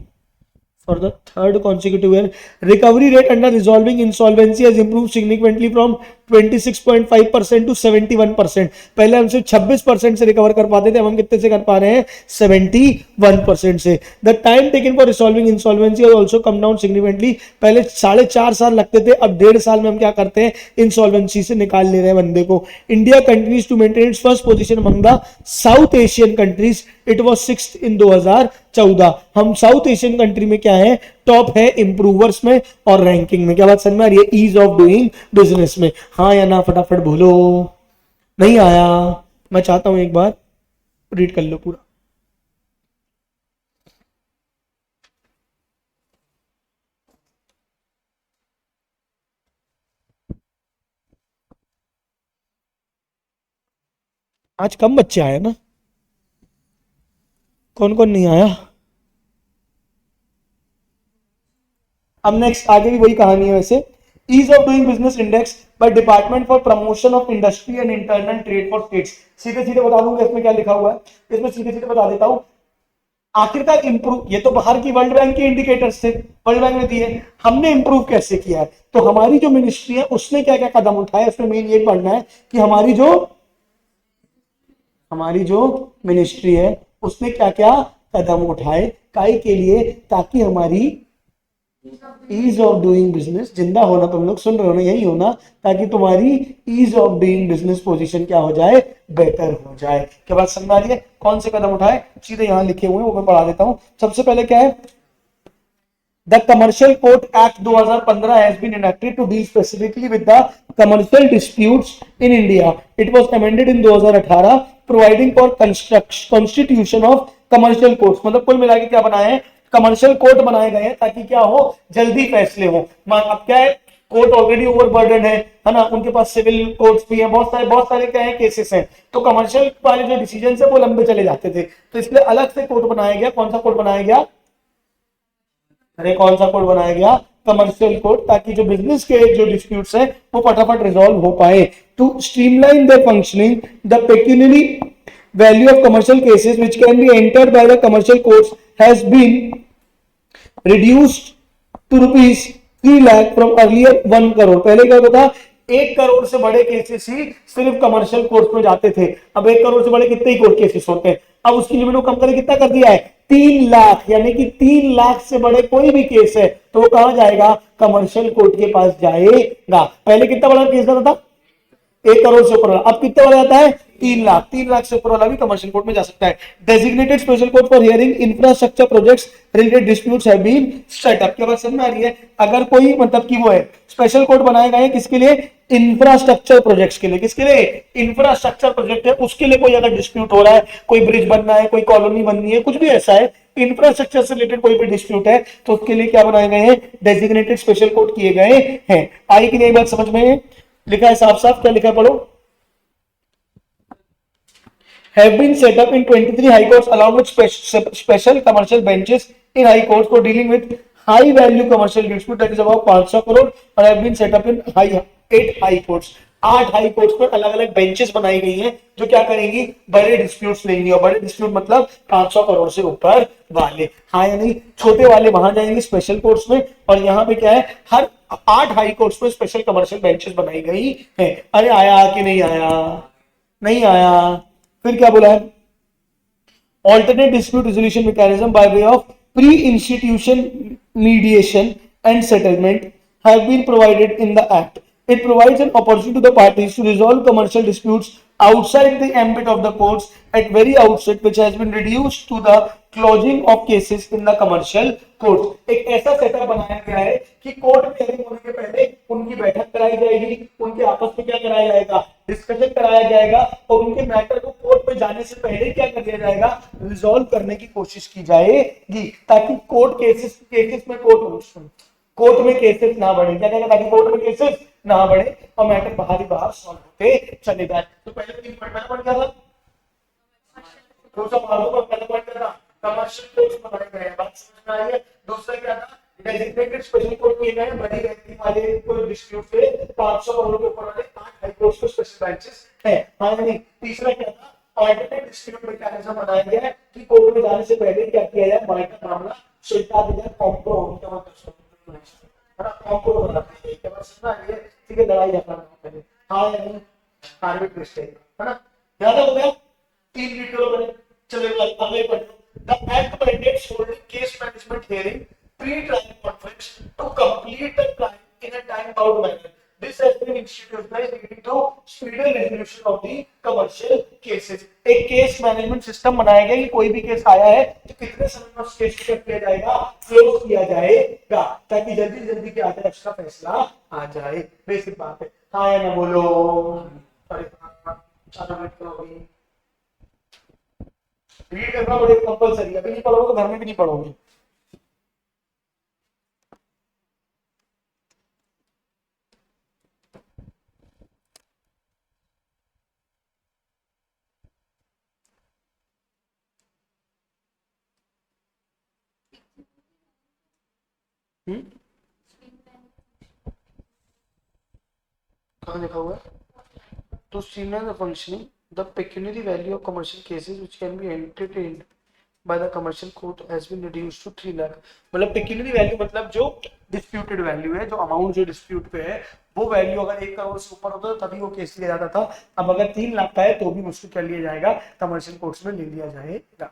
S1: for the third consecutive year. Recovery rate under resolving insolvency has improved significantly from 26.5% to 71%. पहले हम सिर्फ 26% से recover कर पाते थे, अब हम कितने से कर पा रहे हैं? 71% से। The time taken for resolving insolvency has also come down significantly. पहले 4.5 साल लगते थे, अब 1.5 साल में हम क्या करते हैं? इंसॉल्वेंसी से निकाल ले रहे हैं बंदे को। India continues to maintain its first position among the South Asian countries. It was 6th in 2014। हम साउथ एशियन कंट्री में क्या है? टॉप है इंप्रूवर्स में और रैंकिंग में। क्या बात समझ में आ रही है? ईज ऑफ डूइंग बिजनेस में। हाँ या ना फटाफट बोलो। नहीं आया? मैं चाहता हूं एक बार रीड कर लो पूरा। आज कम बच्चे आए ना? कौन कौन नहीं आया? अब नेक्स्ट आगे भी वही कहानी है वैसे। Ease of doing business index by department for promotion of industry and internal trade for states. सीधे सीधे बता दूंगा इसमें क्या लिखा हुआ है, इसमें सीधे सीधे बता देता हूं। आखिरकार इंप्रूव, ये तो बाहर की वर्ल्ड बैंक के इंडिकेटर्स थे, वर्ल्ड बैंक ने दिए, हमने इंप्रूव कैसे किया है? तो हमारी जो मिनिस्ट्री है उसने क्या क्या कदम उठाए, उसमें मेन ये पढ़ना है कि हमारी जो मिनिस्ट्री है उसने क्या क्या कदम उठाए काई के लिए, ताकि हमारी ईज ऑफ डूइंग बिजनेस, जिंदा होना तुम लोग सुन रहे हो ना, यही होना, ताकि तुम्हारी ease of doing business position क्या हो जाए? बेटर हो जाए। क्या बात समझ आ रही है? कौन से कदम उठाए सीधे यहां लिखे हुए हैं, वो मैं पढ़ा देता हूं। सबसे पहले क्या है? The commercial court act 2015 has been enacted to deal specifically with the commercial disputes in India. It was amended in 2018 providing for constitution of commercial courts। मतलब कुल मिला के क्या बनाए हैं? कमर्शियल कोर्ट बनाए गए हैं ताकि क्या हो? जल्दी फैसले हो। अब क्या है? कोर्ट ऑलरेडी ओवरबर्डन है ना, उनके पास सिविल कोर्ट्स भी हैं, बहुत सारे क्या है केसेस हैं, तो कमर्शियल वाले जो डिसीजन है वो लंबे चले जाते थे, तो इसलिए अलग से कोर्ट बनाया गया। कौन सा कोर्ट बनाया गया? अरे कौन सा कोड बनाया गया? कमर्शियल कोड, ताकि जो बिजनेस के जो डिस्प्यूट्स हैं वो फटाफट रिजॉल्व हो पाए। To streamline the functioning the pecuniary value of commercial cases which can be entered by the commercial courts has been reduced to rupees 3 lakh from earlier 1 crore. पहले क्या होता था? 1 करोड़ से बड़े केसेस ही सिर्फ कमर्शियल कोर्ट में जाते थे, अब 1 करोड़ से बड़े कितने ही कोर्ट केसेस होते हैं। अब उसकी लिमिट को कम करके कितना कर दिया है? 3 लाख, यानी कि 3 लाख से बड़े कोई भी केस है तो वो कहां जाएगा? कमर्शियल कोर्ट के पास जाएगा। पहले कितना बड़ा केस जाता था? 1 करोड़ से ऊपर वाला, अब कितना बड़ा जाता है? 3 लाख। 3 लाख से ऊपर वाला भी कमर्शियल कोर्ट में जा सकता है। Designated special court for hearing infrastructure projects related disputes have been set up. क्या बात समझ में आ रही है? अगर कोई मतलब कि वो है स्पेशल कोर्ट बनाए गए हैं किसके लिए? इंफ्रास्ट्रक्चर प्रोजेक्ट्स के लिए। किसके लिए? इंफ्रास्ट्रक्चर प्रोजेक्ट है उसके लिए कोई अगर डिस्प्यूट हो रहा है, कोई ब्रिज बनना है, कोई कॉलोनी बननी है, कुछ भी ऐसा है इंफ्रास्ट्रक्चर से रिलेटेड कोई भी डिस्प्यूट है, तो उसके लिए क्या बनाए गए हैं? डेजिग्नेटेड स्पेशल कोर्ट किए गए हैं। आई कि नहीं बात समझ में? लिखा है साफ साफ, क्या लिखा है पढ़ो। Have been set up in 23 high courts along with special commercial benches in high courts for dealing with high value commercial dispute that is about 500 crore और have been set up in 8 high courts। 8 high courts पर अलग अलग benches बनाई गई हैं जो क्या करेंगी? बड़े डिस्प्यूट्स लेंगी, और बड़े डिस्प्यूट मतलब 500 करोड़ से ऊपर वाले। हाँ या नहीं? छोटे वाले वहां जाएंगे स्पेशल कोर्ट्स में, और यहाँ पे क्या है? हर 8 हाई कोर्ट्स में स्पेशल कमर्शियल बेंचेस बनाई गई है। अरे आया कि नहीं आया? नहीं आया? फिर क्या बोला है? Alternate dispute resolution mechanism by way of pre-institution mediation and settlement have been provided in the Act. It provides an opportunity to the parties to resolve commercial disputes outside the ambit of the courts at very outset, which has been reduced to the closing of cases in the commercial courts। एक ऐसा setup बनाया गया है कि court में hearing होने के पहले उनकी बैठक कराई जाएगी, उनके आपस में क्या कराया जाएगा? डिस्कशन कराया जाएगा, और उनके मैटर को कोर्ट में जाने से पहले क्या कर दिया जाएगा? रिजॉल्व करने की कोशिश की जाएगी, ताकि कोर्ट केसेस में कोर्ट कोर्ट में केसेस ना बढ़े, क्या कहना, ताकि कोर्ट में केसेस ना बढ़े और मैटर बाहर ही बाहर सॉल्व होते चले जाए। तो पहले 3 पॉइंट पहला पॉइंट क्या था, दूसरा मालूम का पहला पॉइंट क्या था, कमर्शियल कोर्स बनाए गए हैं, बात समझ में आई है। दूसरा क्या था, डेजिग्नेटेड स्पेशल कोर्ट किए गए, बड़ी व्यक्ति वाले कोई डिस्प्यूट पे 500 करोड़ के ऊपर वाले 8 हाई कोर्ट के स्पेशल बेंचेस है। हाँ नहीं, तीसरा क्या था, ऑल्टरनेट डिस्प्यूट मैकेनिज्म बनाया गया है कि कोर्ट में जाने से पहले क्या किया जाए, मामला सुलझा दिया जाए, कॉम्प्रोमाइज है ना, कॉम्प्रोमाइज बनाते हैं, क्या बात समझ में आई है, ठीक है, लड़ाई झगड़ा पहले, हाँ या नहीं, आर्बिट्रेशन है ना, याद हो गया, 3 वीडियो बने, चलो आगे पढ़ो। The act mandates holding case management hearing pre-trial conference to complete the trial in a time-bound manner. This has been institutionalized leading to speedy resolution of the commercial cases. एक केस मैनेजमेंट सिस्टम बनाया गया कि कोई भी case आया है तो कितने समय में उस केस को किया जाएगा, क्लोज किया जाएगा, ताकि जल्दी जल्दी क्या आगे उसका फैसला आ जाए। बेसिक बात है, हाँ या ना बोलो, अरे चालू मिनट करोगी, रीड करना बड़े कंपलसरी है, अभी नहीं पढ़ोगे तो घर में भी नहीं पढ़ोगे। कहाँ लिखा हुआ है, to streamline the functioning, the pecuniary value of commercial cases which can be entertained by the commercial court has been reduced to 3 lakh. मतलब pecuniary value मतलब जो disputed value है, जो अमाउंट जो dispute पे है, वो वैल्यू अगर 1 करोड़ से ऊपर होता था तभी वो केस लिया जाता था, अब अगर 3 लाख का है तो भी मुझको क्या लिया जाएगा, कमर्शियल कोर्ट्स में ले लिया जाएगा।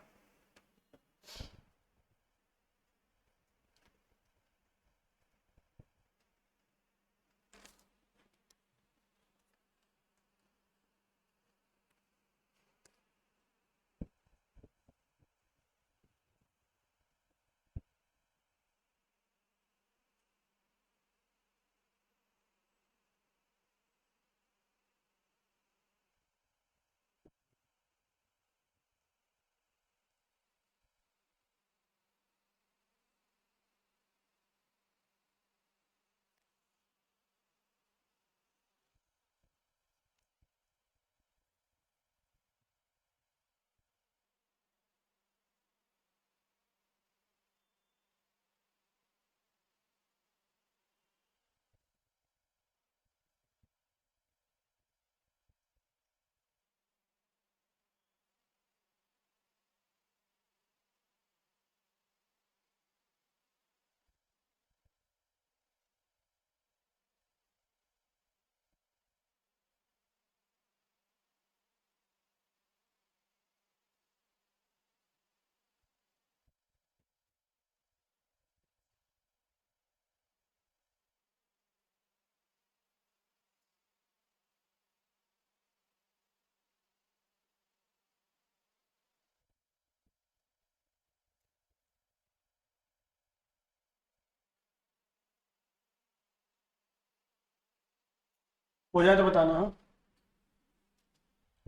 S1: हो जाए तो बताना। हाँ,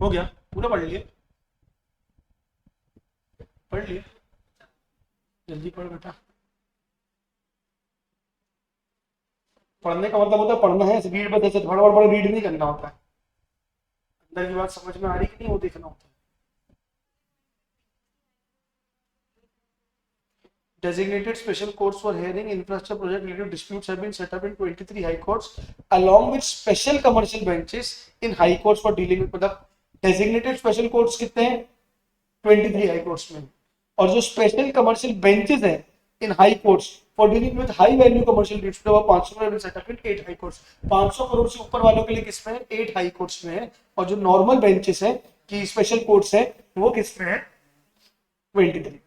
S1: हो गया, पूरा पढ़ लिए, पढ़ लिए, जल्दी पढ़ बेटा। पढ़ने का मतलब होता है पढ़ना है, रीड पर जैसे थोड़ा बड़ा रीड नहीं करना होता है, अंदर की बात समझ में आ रही कि नहीं वो देखना होता है। Designated special courts for hearing infrastructure project related disputes have been set up in 23 high courts along with special commercial benches in high courts for dealing with, मतलब designated special courts कितने हैं 23 high courts में, और जो special commercial benches हैं in high courts for dealing with high value commercial disputes वो 500 में set up in 8 high courts। 500 crore से ऊपर वालों के लिए किसमें है, 8 high courts में है, और जो normal benches हैं कि special courts है वो किसमें है, 23।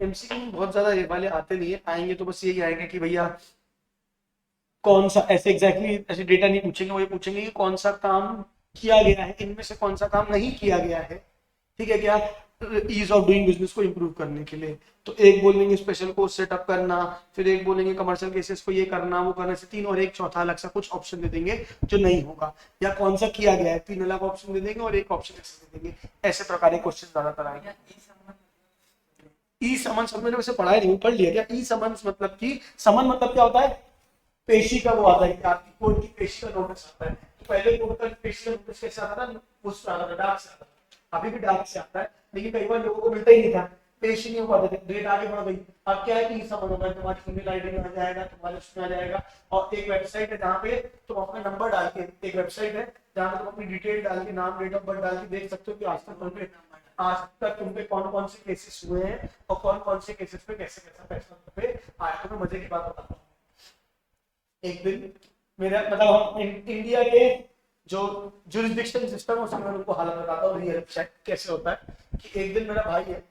S1: एमसीक्यू में बहुत ज्यादा ये वाले आते नहीं है, आएंगे तो बस यही आएंगे कि भैया कौन सा, ऐसे एग्जैक्टली ऐसे डेटा नहीं पूछेंगे, वो ये पूछेंगे कि कौन सा काम किया गया है, इनमें से कौन सा काम नहीं किया गया है, ठीक है क्या, ईज ऑफ डूइंग बिजनेस को इंप्रूव करने के लिए। तो एक बोलेंगे स्पेशल कोर्स सेटअप करना, फिर एक बोलेंगे कमर्शियल केसेस को ये करना वो करना, से तीन, और एक चौथा अलग सा कुछ ऑप्शन दे देंगे जो नहीं होगा, या कौन सा किया गया है, तीन अलग ऑप्शन दे देंगे और एक ऑप्शन ऐसे दे देंगे। ऐसे प्रकार के क्वेश्चन ज्यादातर आएंगे। ई समन सब मैंने वैसे पढ़ा नहीं, पढ़ लिया क्या? ई समन मतलब की, समन मतलब क्या होता है? पेशी का वो आता है कि आपकी कोर्ट की पेशी का नोटिस आता है। तो पहले कोर्ट का पेशी का नोटिस कैसे आता था? उस डाक से आता था, अभी भी डाक से आता है, लेकिन कई बार लोगों को मिलता ही नहीं था, पेशी नहीं हो पाते थे, डेट आगे बढ़ गई। अब क्या है कि समझ होगा, तुम्हारी ईमेल आईडी में आ जाएगा, तुम्हारे उसमें आ जाएगा, और एक वेबसाइट है जहाँ पे तुम अपना नंबर डाल के, एक वेबसाइट है जहाँ पे तुम अपनी डिटेल डाल के, नाम, डेट ऑफ बर्थ डाल के देख सकते हो कि आज तक तुम पे कौन कौन से केसेस हुए हैं और कौन कौन से केसेस पे कैसे कैसा पैसा पे आया। तो मैं मजे की बात बताता हूँ। एक दिन मेरा मतलब इंडिया के जो जुरिस्डिक्शन सिस्टम है उसमें मैं उनको हालत बताता हूँ रियल कैसे होता है। कि एक दिन मेरा भाई है,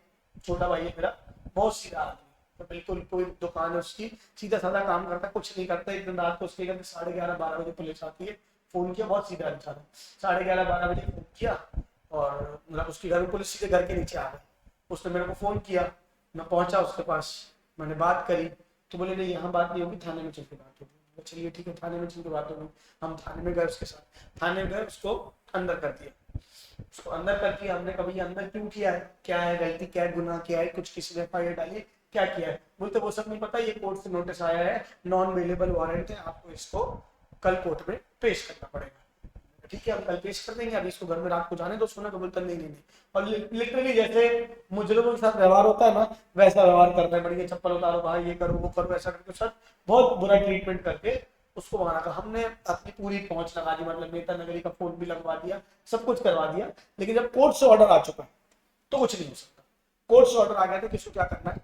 S1: छोटा भाई है मेरा, बहुत सीधा आदमी, तो बिल्कुल कोई दुकान है उसकी, सीधा साधा काम करता है, कुछ नहीं करता। एक दिन रात को उसके घर में 11:30-12 बजे पुलिस आती है। फोन किया, बहुत सीधा इंसान है, 11:30-12 बजे फोन किया, और मतलब उसके घर में पुलिस सीधे घर के नीचे आ गई। उसने मेरे को फोन किया, मैं पहुंचा उसके पास, मैंने बात करी, तो बोले नहीं यहाँ बात नहीं होगी, थाने में चल के बात होगी। चलिए ठीक है, थाने में चल के बात होगी। हम थाने में गए, उसके साथ थाने में गए, उसको अंदर कर दिया। उसको अंदर कर दिया हमने। कभी अंदर क्यों किया है, क्या है गलती, क्या है गुनाह, क्या है, कुछ किसी ने एफआईआर डाली, क्या किया है? बोलते वो सब नहीं पता, ये कोर्ट से नोटिस आया है, नॉन अवेलेबल वारंट है, आपको इसको कल कोर्ट में पेश करना पड़ेगा। ठीक है, हम कल पेश कर देंगे, अभी इसको घर में रात को जाने दो सोना। तो बोलता नहीं। और लिटरली जैसे मुजरिमों के साथ व्यवहार होता है ना, वैसा व्यवहार करता है। बढ़िया चप्पल उतारो भाई, ये करो वो करो, ऐसा करके सर बहुत बुरा ट्रीटमेंट करके उसको वहां रखा। हमने अपनी पूरी पहुंच लगा दी, मतलब नेता नगरी का फोन भी लगवा दिया, सब कुछ करवा दिया। लेकिन जब कोर्ट से ऑर्डर आ चुका तो कुछ नहीं हो सकता। कोर्ट से ऑर्डर आ गया था, किसको क्या करना है,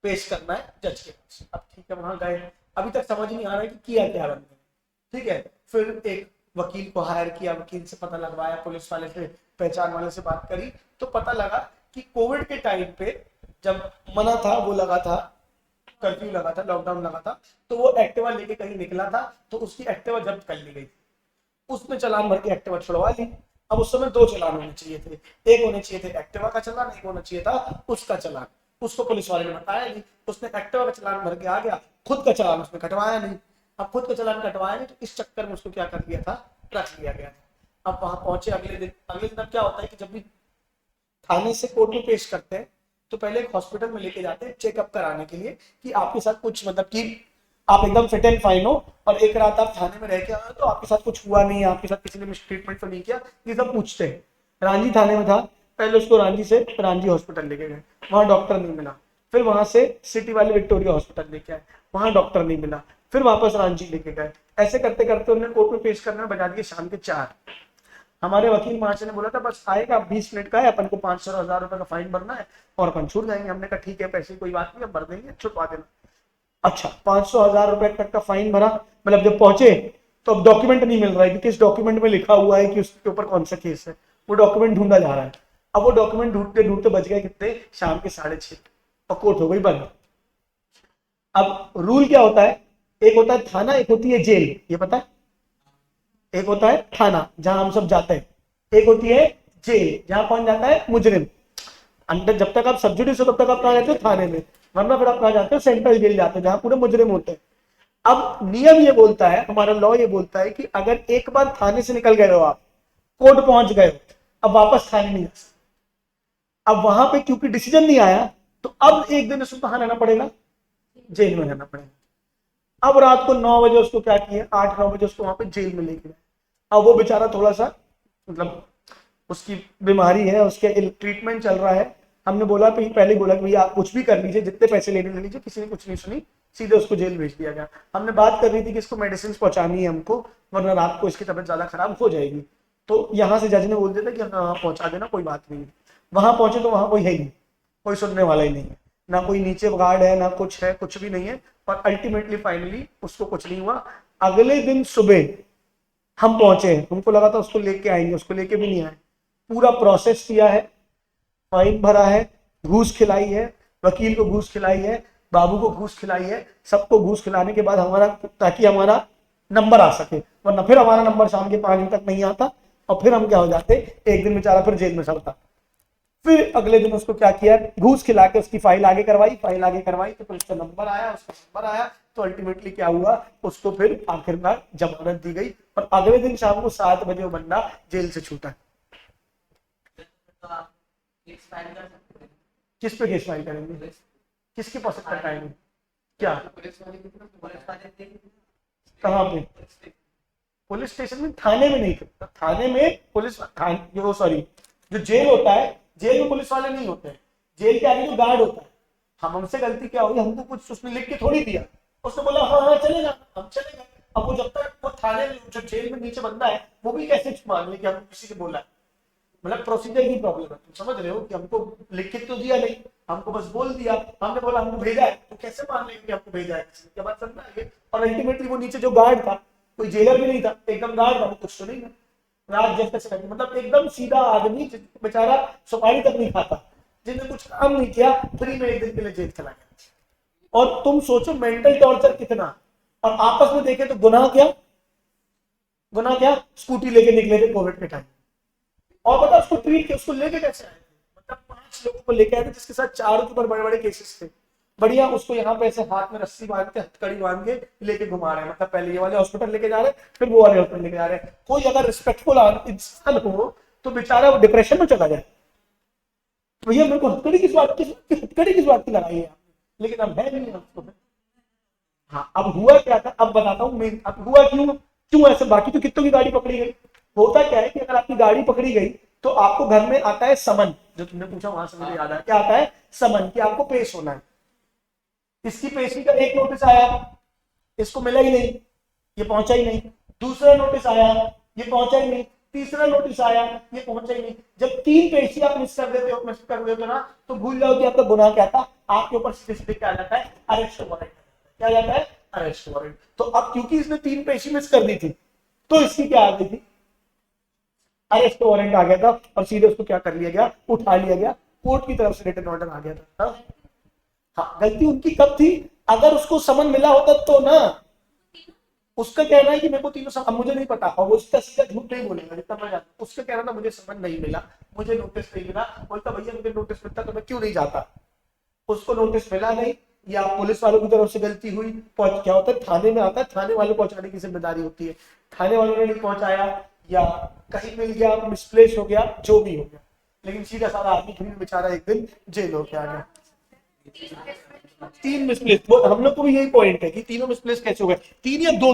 S1: पेश करना है जज के पास। अब ठीक है, वहां गए, अभी तक समझ नहीं आ रहा है कि किया क्या बंदे ने। ठीक है, फिर एक वकील को हायर किया, वकील से पता लगवाया, पुलिस वाले से, पहचान वाले से बात करी, तो पता लगा कि कोविड के टाइम पे जब मना था, वो लगा था, कर्फ्यू लगा था, लॉकडाउन लगा था, तो वो एक्टिवा लेके कहीं निकला था, तो उसकी एक्टिवा जब्त कर ली गई। उसने चालान भर के एक्टिवा छुड़वा ली। अब उस समय 2 चालान होने चाहिए थे, एक होने चाहिए थे एक्टिवा का चालान, एक होना चाहिए था उसका चालान। उसको पुलिस वाले ने बताया नहीं, उसने एक्टिवा का चालान भर के आ गया, खुद का चालान उसने कटवाया नहीं। अब खुद का चालान कटवाया नहीं, तो इस चक्कर में उसको क्या कर दिया था, रख लिया गया था। अब वहां पहुंचे अगले दिन अब क्या होता है कि जब भी थाने से कोर्ट में पेश करते हैं तो पहले एक हॉस्पिटल में लेके जाते हैं चेकअप कराने के लिए कि आपके साथ कुछ मतलब कि आप एकदम फिट एंड फाइन हो, और एक रात आप थाने में रह के आए तो आपके साथ कुछ हुआ नहीं, आपके साथ किसी ने मिसट्रीटमेंट तो नहीं किया, ये सब पूछते हैं। रांझी थाने में था, पहले उसको रांझी से रांझी हॉस्पिटल लेके गए, वहां डॉक्टर नहीं मिला। फिर वहां से सिटी वाले विक्टोरिया हॉस्पिटल लेके आए, वहां डॉक्टर नहीं मिला। फिर वापस रांझी लेके गए। ऐसे करते करते उन्होंने कोर्ट में पेश करना बजा दिए शाम के 4। हमारे वकील महाशय ने बोला था बस आएगा 20 मिनट का है, अपन को 500 और 1000 रुपए का फाइन भरना है और अपन छूट जाएंगे। हमने कहा ठीक है, पैसे कोई बात नहीं, हम भर देंगे, छुटवा देना। अच्छा, 500-1000 रुपए तक का फाइन भरा। मतलब जब पहुंचे तो अब डॉक्यूमेंट नहीं मिल रहा है कि किस डॉक्यूमेंट में लिखा हुआ है कि उसके ऊपर कौन सा केस है, वो डॉक्यूमेंट ढूंढा जा रहा है। अब वो डॉक्यूमेंट ढूंढते ढूंढते बज गए कितने, शाम के 6:30, और कोर्ट हो गई बंद। अब रूल क्या होता है, एक होता है थाना, एक होती है जेल, ये पता है? एक होता है थाना जहां हम सब जाते हैं, एक होती है जेल जहां कौन जाता है, मुजरिम। अंदर जब तक आप सब्जुडिस हो तब तक आप कहाँ जाते हो, थाने में, वरना फिर आप कहाँ जाते हो, सेंट्रल जेल जाते हो जहां पूरे मुजरिम होते हैं। अब नियम ये बोलता है, हमारा लॉ ये बोलता है कि अगर एक बार थाने से निकल गए हो, आप कोर्ट पहुंच गए हो, अब वापस थाने नहीं जा सकते। अब वहां पे क्योंकि डिसीजन नहीं आया, तो अब एक दिन उसको कहाँ रहना पड़ेगा, जेल में रहना पड़ेगा। अब रात को 9 बजे उसको क्या किया, 8-9 बजे उसको वहां पे जेल में लेके गए। अब वो बेचारा थोड़ा सा मतलब उसकी बीमारी है, उसके ट्रीटमेंट चल रहा है। हमने बोला पहले बोला कि भैया आप कुछ भी कर लीजिए, जितने पैसे लेने ले लीजिए, किसी ने कुछ नहीं सुनी, सीधे उसको जेल भेज दिया गया। हमने बात कर रही थी कि इसको मेडिसिन पहुंचानी है हमको, वरना रात को इसकी तबीयत ज्यादा खराब हो जाएगी। तो यहाँ से जज ने बोल दिया था कि हाँ पहुंचा देना, कोई बात नहीं। वहां पहुंचे तो वहां कोई है ही नहीं, कोई सुनने वाला ही नहीं है, ना कोई नीचे गार्ड है, ना कुछ है, कुछ भी नहीं है। और अल्टीमेटली फाइनली उसको कुछ नहीं हुआ। अगले दिन सुबह हम पहुंचे, हमको लगा था उसको लेके आएंगे, उसको लेके भी नहीं आए। पूरा प्रोसेस किया है, फाइन भरा है, घूस खिलाई है, वकील को घूस खिलाई है, बाबू को घूस खिलाई है, सबको घूस खिलाने के बाद हमारा, ताकि हमारा नंबर आ सके, वरना फिर हमारा नंबर शाम के 5 बजे तक नहीं आता और फिर हम क्या हो जाते, एक दिन बेचारा फिर जेल में सड़ता। फिर अगले दिन उसको क्या किया, घूस खिला के उसकी फाइल आगे करवाई, तो फिर उसका नंबर आया, तो अल्टीमेटली क्या हुआ, उसको फिर आखिरकार जमानत दी गई और अगले दिन शाम को 7 बजे वो बंदा जेल से छूटा। किस पे केस फाइल करेंगे, किसके पास इतना टाइम है, क्या कहाँ पे, पुलिस स्टेशन में, थाने में नहीं करता, थाने में पुलिस, वो सॉरी जो जेल होता है, जेल में पुलिस वाले नहीं होते हैं, जेल के आगे जो गार्ड होता है, हम हमसे गलती क्या हुई, हमको कुछ उसने लिख के थोड़ी दिया, उसने बोला हाँ हाँ चलेगा, हम चलेगा। अब वो जब तक वो थाने में जो जेल में नीचे बंदा है वो भी कैसे मान ले कि हमको किसी ने बोला है, मतलब प्रोसीजर की प्रॉब्लम है, तुम समझ रहे हो कि हमको लिखित तो दिया नहीं, हमको बस बोल दिया, हमने बोला हमको भेजा है, तो कैसे मान लेंगे कि हमको भेजा है, क्या बात समझ आएगी। और अल्टीमेटली वो नीचे जो गार्ड था, कोई जेलर भी नहीं था, एकदम गार्ड था, कुछ तो नहीं था, रात जैसे से मतलब एकदम सीधा आदमी, बेचारा सुपारी तक नहीं खाता, जिसने कुछ काम नहीं किया, फ्री में एक दिन के लिए जेल चला गया। और तुम सोचो मेंटल टॉर्चर कितना, और आपस में देखे तो गुनाह क्या, स्कूटी लेके निकले थे कोविड के टाइम, और बता उसको ट्रीट किया, उसको लेके कैसे आए, मतलब 5 लोगों को लेके आए थे, जिसके साथ 4 के ऊपर बड़े बड़े केसेस थे, बढ़िया उसको यहाँ पे ऐसे हाथ में रस्सी बांध के, हथकड़ी बांध के लेके घुमा रहे हैं, मतलब पहले ये वाले हॉस्पिटल लेके जा रहे हैं, फिर वो वाले हॉस्पिटल लेके जा रहे हैं। कोई अगर रिस्पेक्टफुल इंसान हो तो बेचारा डिप्रेशन में चला जाए, भैया मेरे को हथकड़ी किस बात की लगाई है, लेकिन अब है नहीं उसको। हाँ, अब हुआ क्या था, अब बताता हूँ मैं, अब हुआ क्यों ऐसे, बाकी तो कितनों की गाड़ी पकड़ी गई। होता क्या है कि अगर आपकी गाड़ी पकड़ी गई तो आपको घर में आता है समन, जो तुमने पूछा वहां से मुझे याद आया, क्या आता है, समन, कि आपको पेश होना है। इसकी पेशी का एक नोटिस आया, इसको मिला ही नहीं, ये पहुंचा ही नहीं, दूसरा नोटिस आया, ये पहुंचा ही नहीं, तीसरा नोटिस आया, ये पहुंचा ही नहीं। जब 3 पेशी आप मिस कर देते हो ना, तो भूल जाओ कि आपका गुनाह क्या था, आपके ऊपर सीधे क्या आ जाता है, अरेस्ट वारंट, क्या आ जाता है, अरेस्ट वारंट। तो अब क्योंकि इसने 3 पेशी मिस कर दी थी, तो इसकी क्या आ गई थी, अरेस्ट वारंट आ गया था, और सीधे उसको क्या कर लिया गया, उठा लिया गया, कोर्ट की तरफ से रिटन ऑर्डर आ गया था। हाँ, गलती उनकी कब थी, अगर उसको समन मिला होता तो ना, उसका कहना है कि मेरे को तीनों समन, मुझे नहीं पता, और वो उसका सीधा झूठ नहीं बोलेगा जितना मैं जानता हूं, उसका कहना था मुझे समन नहीं मिला, मुझे नोटिस नहीं मिला, बोलता भैया मुझे नोटिस मिलता तो मैं क्यों नहीं जाता, उसको नोटिस मिला नहीं, या पुलिस वालों की तरफ से गलती हुई, क्या होता है थाने में आता है, थाने वाले पहुंचाने की जिम्मेदारी होती है, थाने वालों ने नहीं पहुंचाया, या कहीं मिल गया, मिसप्लेस हो गया, जो भी हो गया, लेकिन सीधा सारा आदमी फिर बेचारा एक दिन जेल होके आ गया। 3 मिसप्लेस, हम लोग को भी यही पॉइंट है कि तीनों मिसप्लेस कैसे हो गए, 3 या 2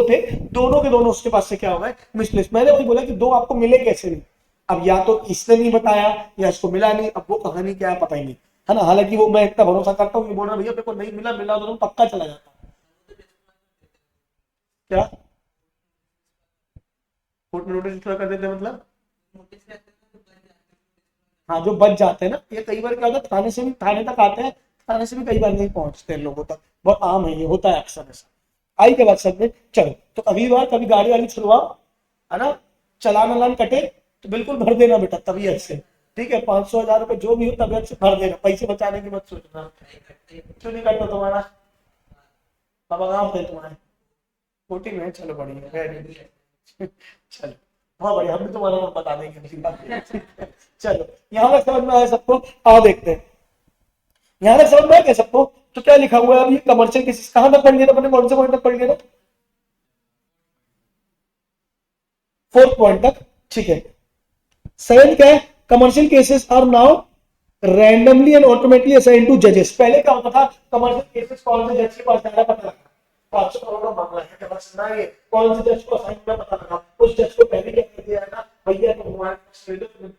S1: थे, दोनों के दोनों उसके पास से क्या हो गए, मिसप्लेस। मैंने वही बोला कि 2 आपको मिले कैसे नहीं, अब या तो इसने नहीं बताया या इसको मिला नहीं, अब वो कहानी क्या है पता ही नहीं, है ना। हालांकि वो मैं इतना भरोसा करता हूँ कि बोल रहा भैया मेरे को नहीं मिला तो पक्का चला जाता, क्या कोर्ट में नोटिस कर देते, मतलब हाँ जो बच जाते हैं ना, ये कई बार क्या होता है, थाने तक आते हैं, थाने से भी कई बार नहीं पहुंचते लोगों तक, बहुत आम है, ये होता है अक्सर ऐसा। आई क्या बात सब में, चलो तो अगली बार कभी गाड़ी वाली छुड़वाओ, है ना, चालान कटे तो बिल्कुल भर देना बेटा तबीयत से, ठीक है, 500-1000 रुपए जो भी हो तबीयत से भर देना, पैसे बचाने की मत सोचना। क्यों नहीं करता तुम्हारा बाबा, गाँव थे तुम्हारे कोटी में, चलो बढ़िया, चलो बहुत बढ़िया, हम भी तुम्हारा नाम बता देंगे। चलो यहाँ तक समझ में आया सबको, आओ देखते हैं, यहाँ तक समझ में आया क्या सबको। तो क्या लिखा हुआ है अभी, कमर्शियल केसेस कहां तक पढ़ लिया था अपने, कौन से पॉइंट तक पढ़ लिया था, 4th पॉइंट तक, ठीक है। 7 क्या है, commercial cases are now randomly and automatically assign to जजेस। पहले क्या होता था, कमर्शियल केसेस कौन से जज के पास जाना पता लगा, 500 करोड़ का मामला है, क्या सुना है, कौन से जज को असाइन करना पता लगा, उस जज को पहले क्या कर दिया जाएगा, भैया तुम हमारे पास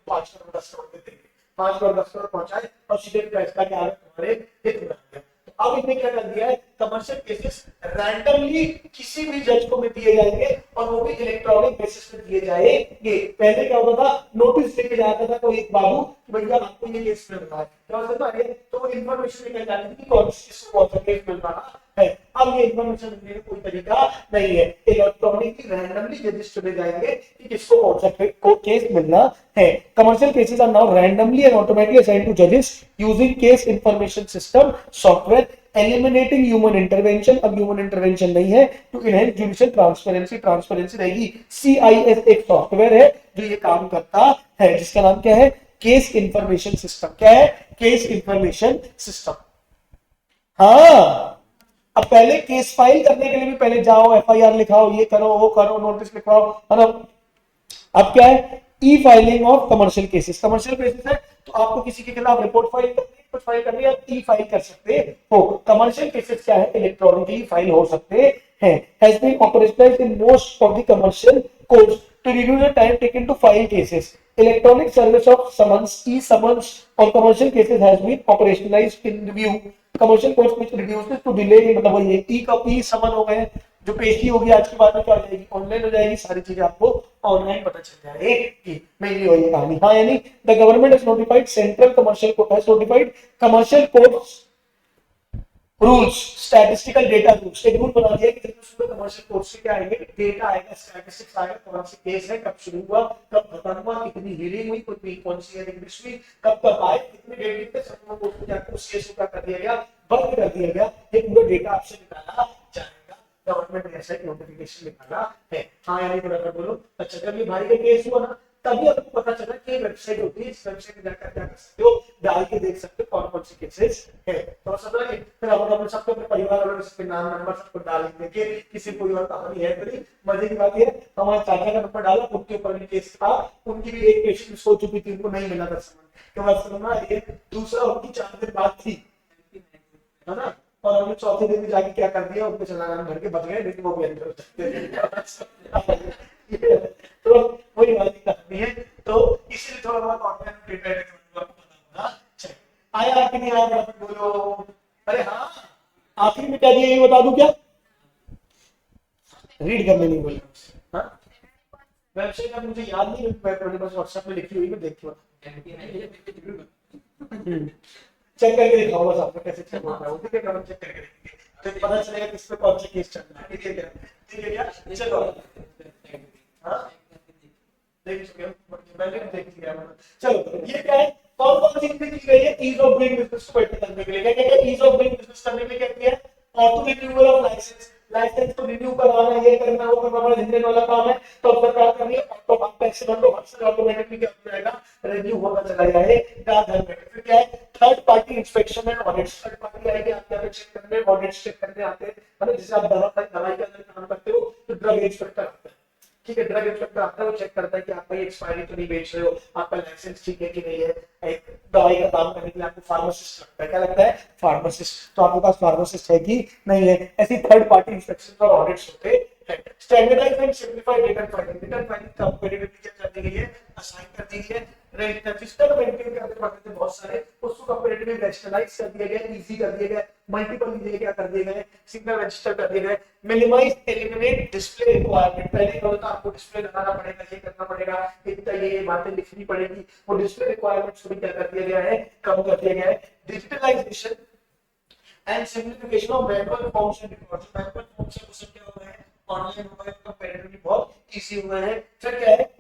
S1: 5 करोड़ 10 करोड़ देते, 5 करोड़ 10 करोड़ पहुंचाए और सीधे फैसला क्या है तुम्हारे हित में आ गया। तो अब इसने क्या कर दिया है, कमर्शियल केसेस रैंडमली किसी भी जज को में दिए जाएंगे, और वो भी इलेक्ट्रॉनिक बेसिस पे दिए जाएंगे। पहले क्या होता था, नोटिस देके जाता था कोई एक बाबू कि भैया आपको ये केस मिल रहा है, क्या समझ आ रही है, तो वो इन्फॉर्मेशन निकल जाती थी कि कौन सा केस मिल रहा है। अब ये इन्फॉर्मेशन मिलने का कोई तरीका नहीं है, इलेक्ट्रॉनिकली रैंडमली जजेस चुने जाएंगे कि किसको कौन सा केस मिलना है। Commercial cases are now randomly and automatically assigned to जजेस using case information system software eliminating human intervention. अब ह्यूमन इंटरवेंशन नहीं है, टू इनहेंस जुडिशियल ट्रांसपेरेंसी रहेगी। CIS एक सॉफ्टवेयर है जो ये काम करता है, जिसका नाम क्या है, केस इंफॉर्मेशन सिस्टम। क्या है? Case information system. हाँ, अब पहले केस फाइल करने के लिए भी पहले जाओ, एफआईआर लिखाओ, ये करो, वो करो, नोटिस लिखवाओ, है ना। अब क्या है? ई filing of commercial cases. Commercial cases है तो आपको किसी के खिलाफ रिपोर्ट फाइल करनी है, कुछ फाइल करनी है, ई फाइल कर सकते हो। कमर्शियल केसेस क्या है? इलेक्ट्रॉनिकली फाइल हो सकते हैं। Has been operationalised in most of the commercial courts to reduce the time taken to file cases. Electronic service of summons, e summons और commercial cases has been operationalised in review commercial courts which reduces to delay. मतलब ये ई समन हो गए, जो पेशी होगी आज के बाद में क्या हो जाएगी? ऑनलाइन हो जाएगी, सारी चीजें आपको ऑनलाइन पता चल जाएगी। मेनली वही कहानी। हाँ, यानी the government has notified central commercial court has notified commercial courts rules, statistical data rules. एक रूल बना दिया कि जिसमें कमर्शियल कोर्ट से क्या आएंगे? डेटा आएगा, स्टैटिस्टिक्स आएगा, कौन सी केस है, कब शुरू हुआ, कब खत्म हुआ, कितनी हियरिंग हुई, कितनी कौन सी हियरिंग हुई, कब कब आए, कितने डेट पे सुप्रीम कोर्ट में जाकर उस केस को क्या कर दिया गया? बंद कर दिया गया। ये पूरा डेटा आपसे निकाला जाएगा। गवर्नमेंट ने ऐसा नोटिफिकेशन निकाला है। हाँ यानी बराबर बोलो। अच्छा, जब ये भाई का केस हुआ ना, तभी आपको पता चला कि वेबसाइट होती है, इस वेबसाइट में जाकर क्या कर सकते हो? डाल के देख सकते हो कौन कौन सी केसेस है। तो समझ गए? फिर हम सबको अपने परिवार वालों के नाम नंबर सबको डाल देंगे। किसी कोई और कहानी है तो मजे की बात है, हमारे चाचा का नंबर डाला, उनके ऊपर भी केस था, उनकी भी एक पेशेंट हो चुकी थी, उनको नहीं मिला था समझ के बाद सुनना। ये दूसरा उनकी 4 दिन बाद थी, है ना। और हमने चौथे दिन में जाके क्या कर दिया? उनको चलाना भर के बच गए, लेकिन वो भी अंदर हो सकते। तो वही वाली कहानी है। तो इसलिए थोड़ा बहुत ऑनलाइन प्रिपेयर करके आपको पता होगा चाहिए। आया कि नहीं आया? बोलो। अरे हाँ, आखिर में क्या दिया ये बता दूं क्या? रीड करने नहीं बोले। हाँ, वेबसाइट अब मुझे याद नहीं है, मैं बस व्हाट्सएप में लिखी हुई है, देख लो। चेक करके दिखाओ बस आपको कैसे चेक होता है, ठीक है? हम चेक करके देखेंगे तो पता चलेगा किस पे कौन सा केस चल रहा है। ठीक है क्या? ठीक है क्या? चलो। हाँ, देख चुके हो, मैंने देख लिया। चलो, ये क्या है? कौन कौन सी चीज की गई है ईज ऑफ डूइंग बिजनेस को बेटर करने के लिए? क्या क्या ईज ऑफ डूइंग बिजनेस करने के लिए क्या किया है? Auto renewal of licence, licence को रिन्यू कराना, ये करना, वो करना, बड़ा झंझट वाला काम है। तो अब सरकार कर रही है ऑटो आप पैसे भर दो, हर ऑटोमेटिकली क्या हो जाएगा? रिन्यू होता चला जाएगा घर में। फिर क्या है? Third party inspection and audits. Third party आएगी आपके यहाँ पे चेक करने, ऑडिट्स चेक करने आते हैं, है ना। जैसे आप दवाई के अंदर काम करते हो तो ड्रग इंस्पेक्टर आता है, ठीक है? ड्रग इंस्पेक्टर आता है, वो चेक करता है कि आपका ये एक्सपायरी तो नहीं बेच रहे हो, आपका लाइसेंस ठीक है कि नहीं है। एक दवाई का काम करने के लिए आपको फार्मासिस्ट लगता है, क्या लगता है? फार्मासिस्ट। तो आपके पास फार्मासिस्ट है कि नहीं है? ऐसी थर्ड पार्टी इंस्पेक्शन और ऑडिट्स होते हैं। Standardised and simplified return filing, return filing compatibility क्या कर दी गई है? असाइन कर दी गई है। रजिस्टर मेंटेन करते पड़ते थे बहुत सारे, उसको कंपैटिबिलिटी रैशनलाइज कर दिया गया, इजी कर दिया गया, मल्टीपल ये क्या कर दिए गए? सिंगल रजिस्टर कर दिए गए। Minimise eliminate display requirement. पहले क्या होता? आपको डिस्प्ले लगाना पड़ेगा, ये करना पड़ेगा, इतना ये बातें लिखनी पड़ेगी, वो डिस्प्ले रिक्वायरमेंट्स को भी क्या कर दिया गया है? कम कर दिया गया है। Digitalisation and simplification of manual forms and records. Manual forms से कुछ क्या हुआ है? ऑनलाइन हुआ है, कंपैरेटिवली बहुत इजी हुए हैं। फिर क्या है?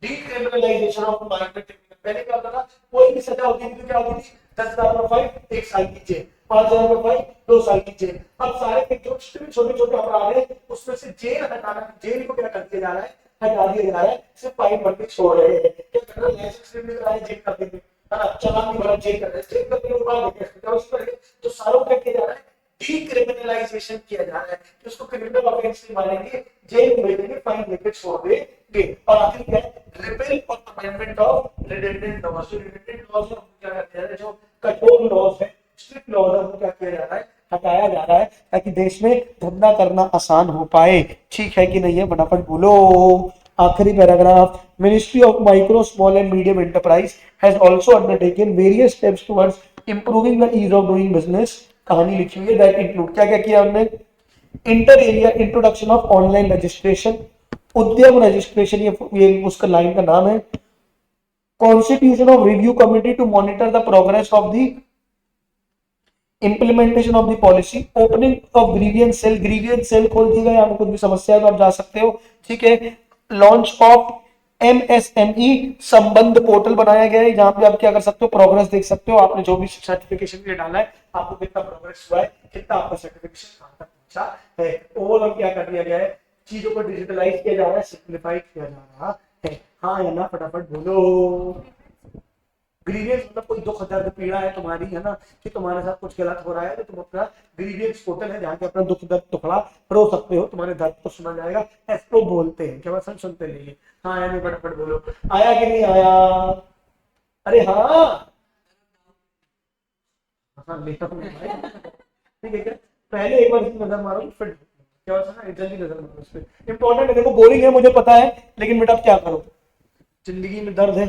S1: Decriminalisation of minor criminal. पहले क्या होता था? कोई भी सजा होती थी तो क्या होती थी? 10,000 का फाइन, 1 साल की जेल, 5,000 का फाइन, 2 साल की जेल। अब सारे के जो छोटे छोटे अपराध है उसमें से जेल हटाना, जेल को क्या कर दिया जा रहा है? हटा दिया जा रहा है, सिर्फ फाइन भर के छोड़ रहे हैं। क्या करना? लाइसेंस रिन्यू कराए, जेल कर देंगे, है ना। चालान भी भरा, जेल कर देंगे, जेल करके उड़ा देंगे। तो सारों को क्या किया जा रहा है? डीक्रिमिनलाइजेशन किया जा रहा है। उसको क्रिमिनल ऑफेंस नहीं मानेंगे, जेल में भेजेंगे, फाइन लेके छोड़ देंगे। और आखिर क्या है? रिपेल और amendment of redundant laws. Redundant laws क्या करते हैं? जो कठोर लॉज है, स्ट्रिक्ट लॉज है, वो क्या किया जा रहा है? हटाया जा रहा है, ताकि देश में धंधा करना आसान हो पाए। ठीक है कि नहीं है? फटाफट बोलो। आखिरी paragraph, ministry of micro small and medium enterprise has also undertaken various steps towards improving the ease of doing business. कहानी लिखी हुई है, दैट इंक्लूड क्या क्या किया हमने? Inter area introduction of online registration, Udyam registration, ये उसका लाइन का नाम है। Constitution of review committee to monitor the progress of the implementation of the policy. Opening of grievance cell खोल दी गई, आपको कुछ भी समस्या है तो आप जा सकते हो, ठीक है। लॉन्च ऑफ MSME संबंध पोर्टल बनाया गया है, जहां पे आप क्या कर सकते हो? प्रोग्रेस देख सकते हो, आपने जो भी सर्टिफिकेशन के लिए डाला है, आपको कितना प्रोग्रेस हुआ है, कितना आपका सर्टिफिकेशन कहां तक पहुंचा है। ओवरऑल क्या कर दिया गया है? चीजों को डिजिटलाइज किया जा रहा है, सिंप्लीफाई किया जा रहा है। हाँ या ना फटाफट बोलो। ग्रीवियंस मतलब कोई दुख दर्द पीड़ा है तुम्हारी, है ना, कि तुम्हारे साथ कुछ गलत हो रहा है, तो तुम अपना ग्रीवियंस पोर्टल है जहाँ पे अपना दुख दर्द टुकड़ा रो सकते हो, तुम्हारे दर्द को सुना जाएगा। ऐसे बोलते हैं, क्या बात सुनते नहीं है। हाँ या नहीं फटाफट बोलो, आया कि नहीं आया? अरे हाँ, हाँ लेता हूँ ठीक है क्या? पहले एक बार इसकी नजर मारो फिर क्या होता है ना, जल्दी नजर मारो उस पर। इंपॉर्टेंट है, देखो बोरिंग है मुझे पता है, लेकिन बेटा अब क्या करो, जिंदगी में दर्द है,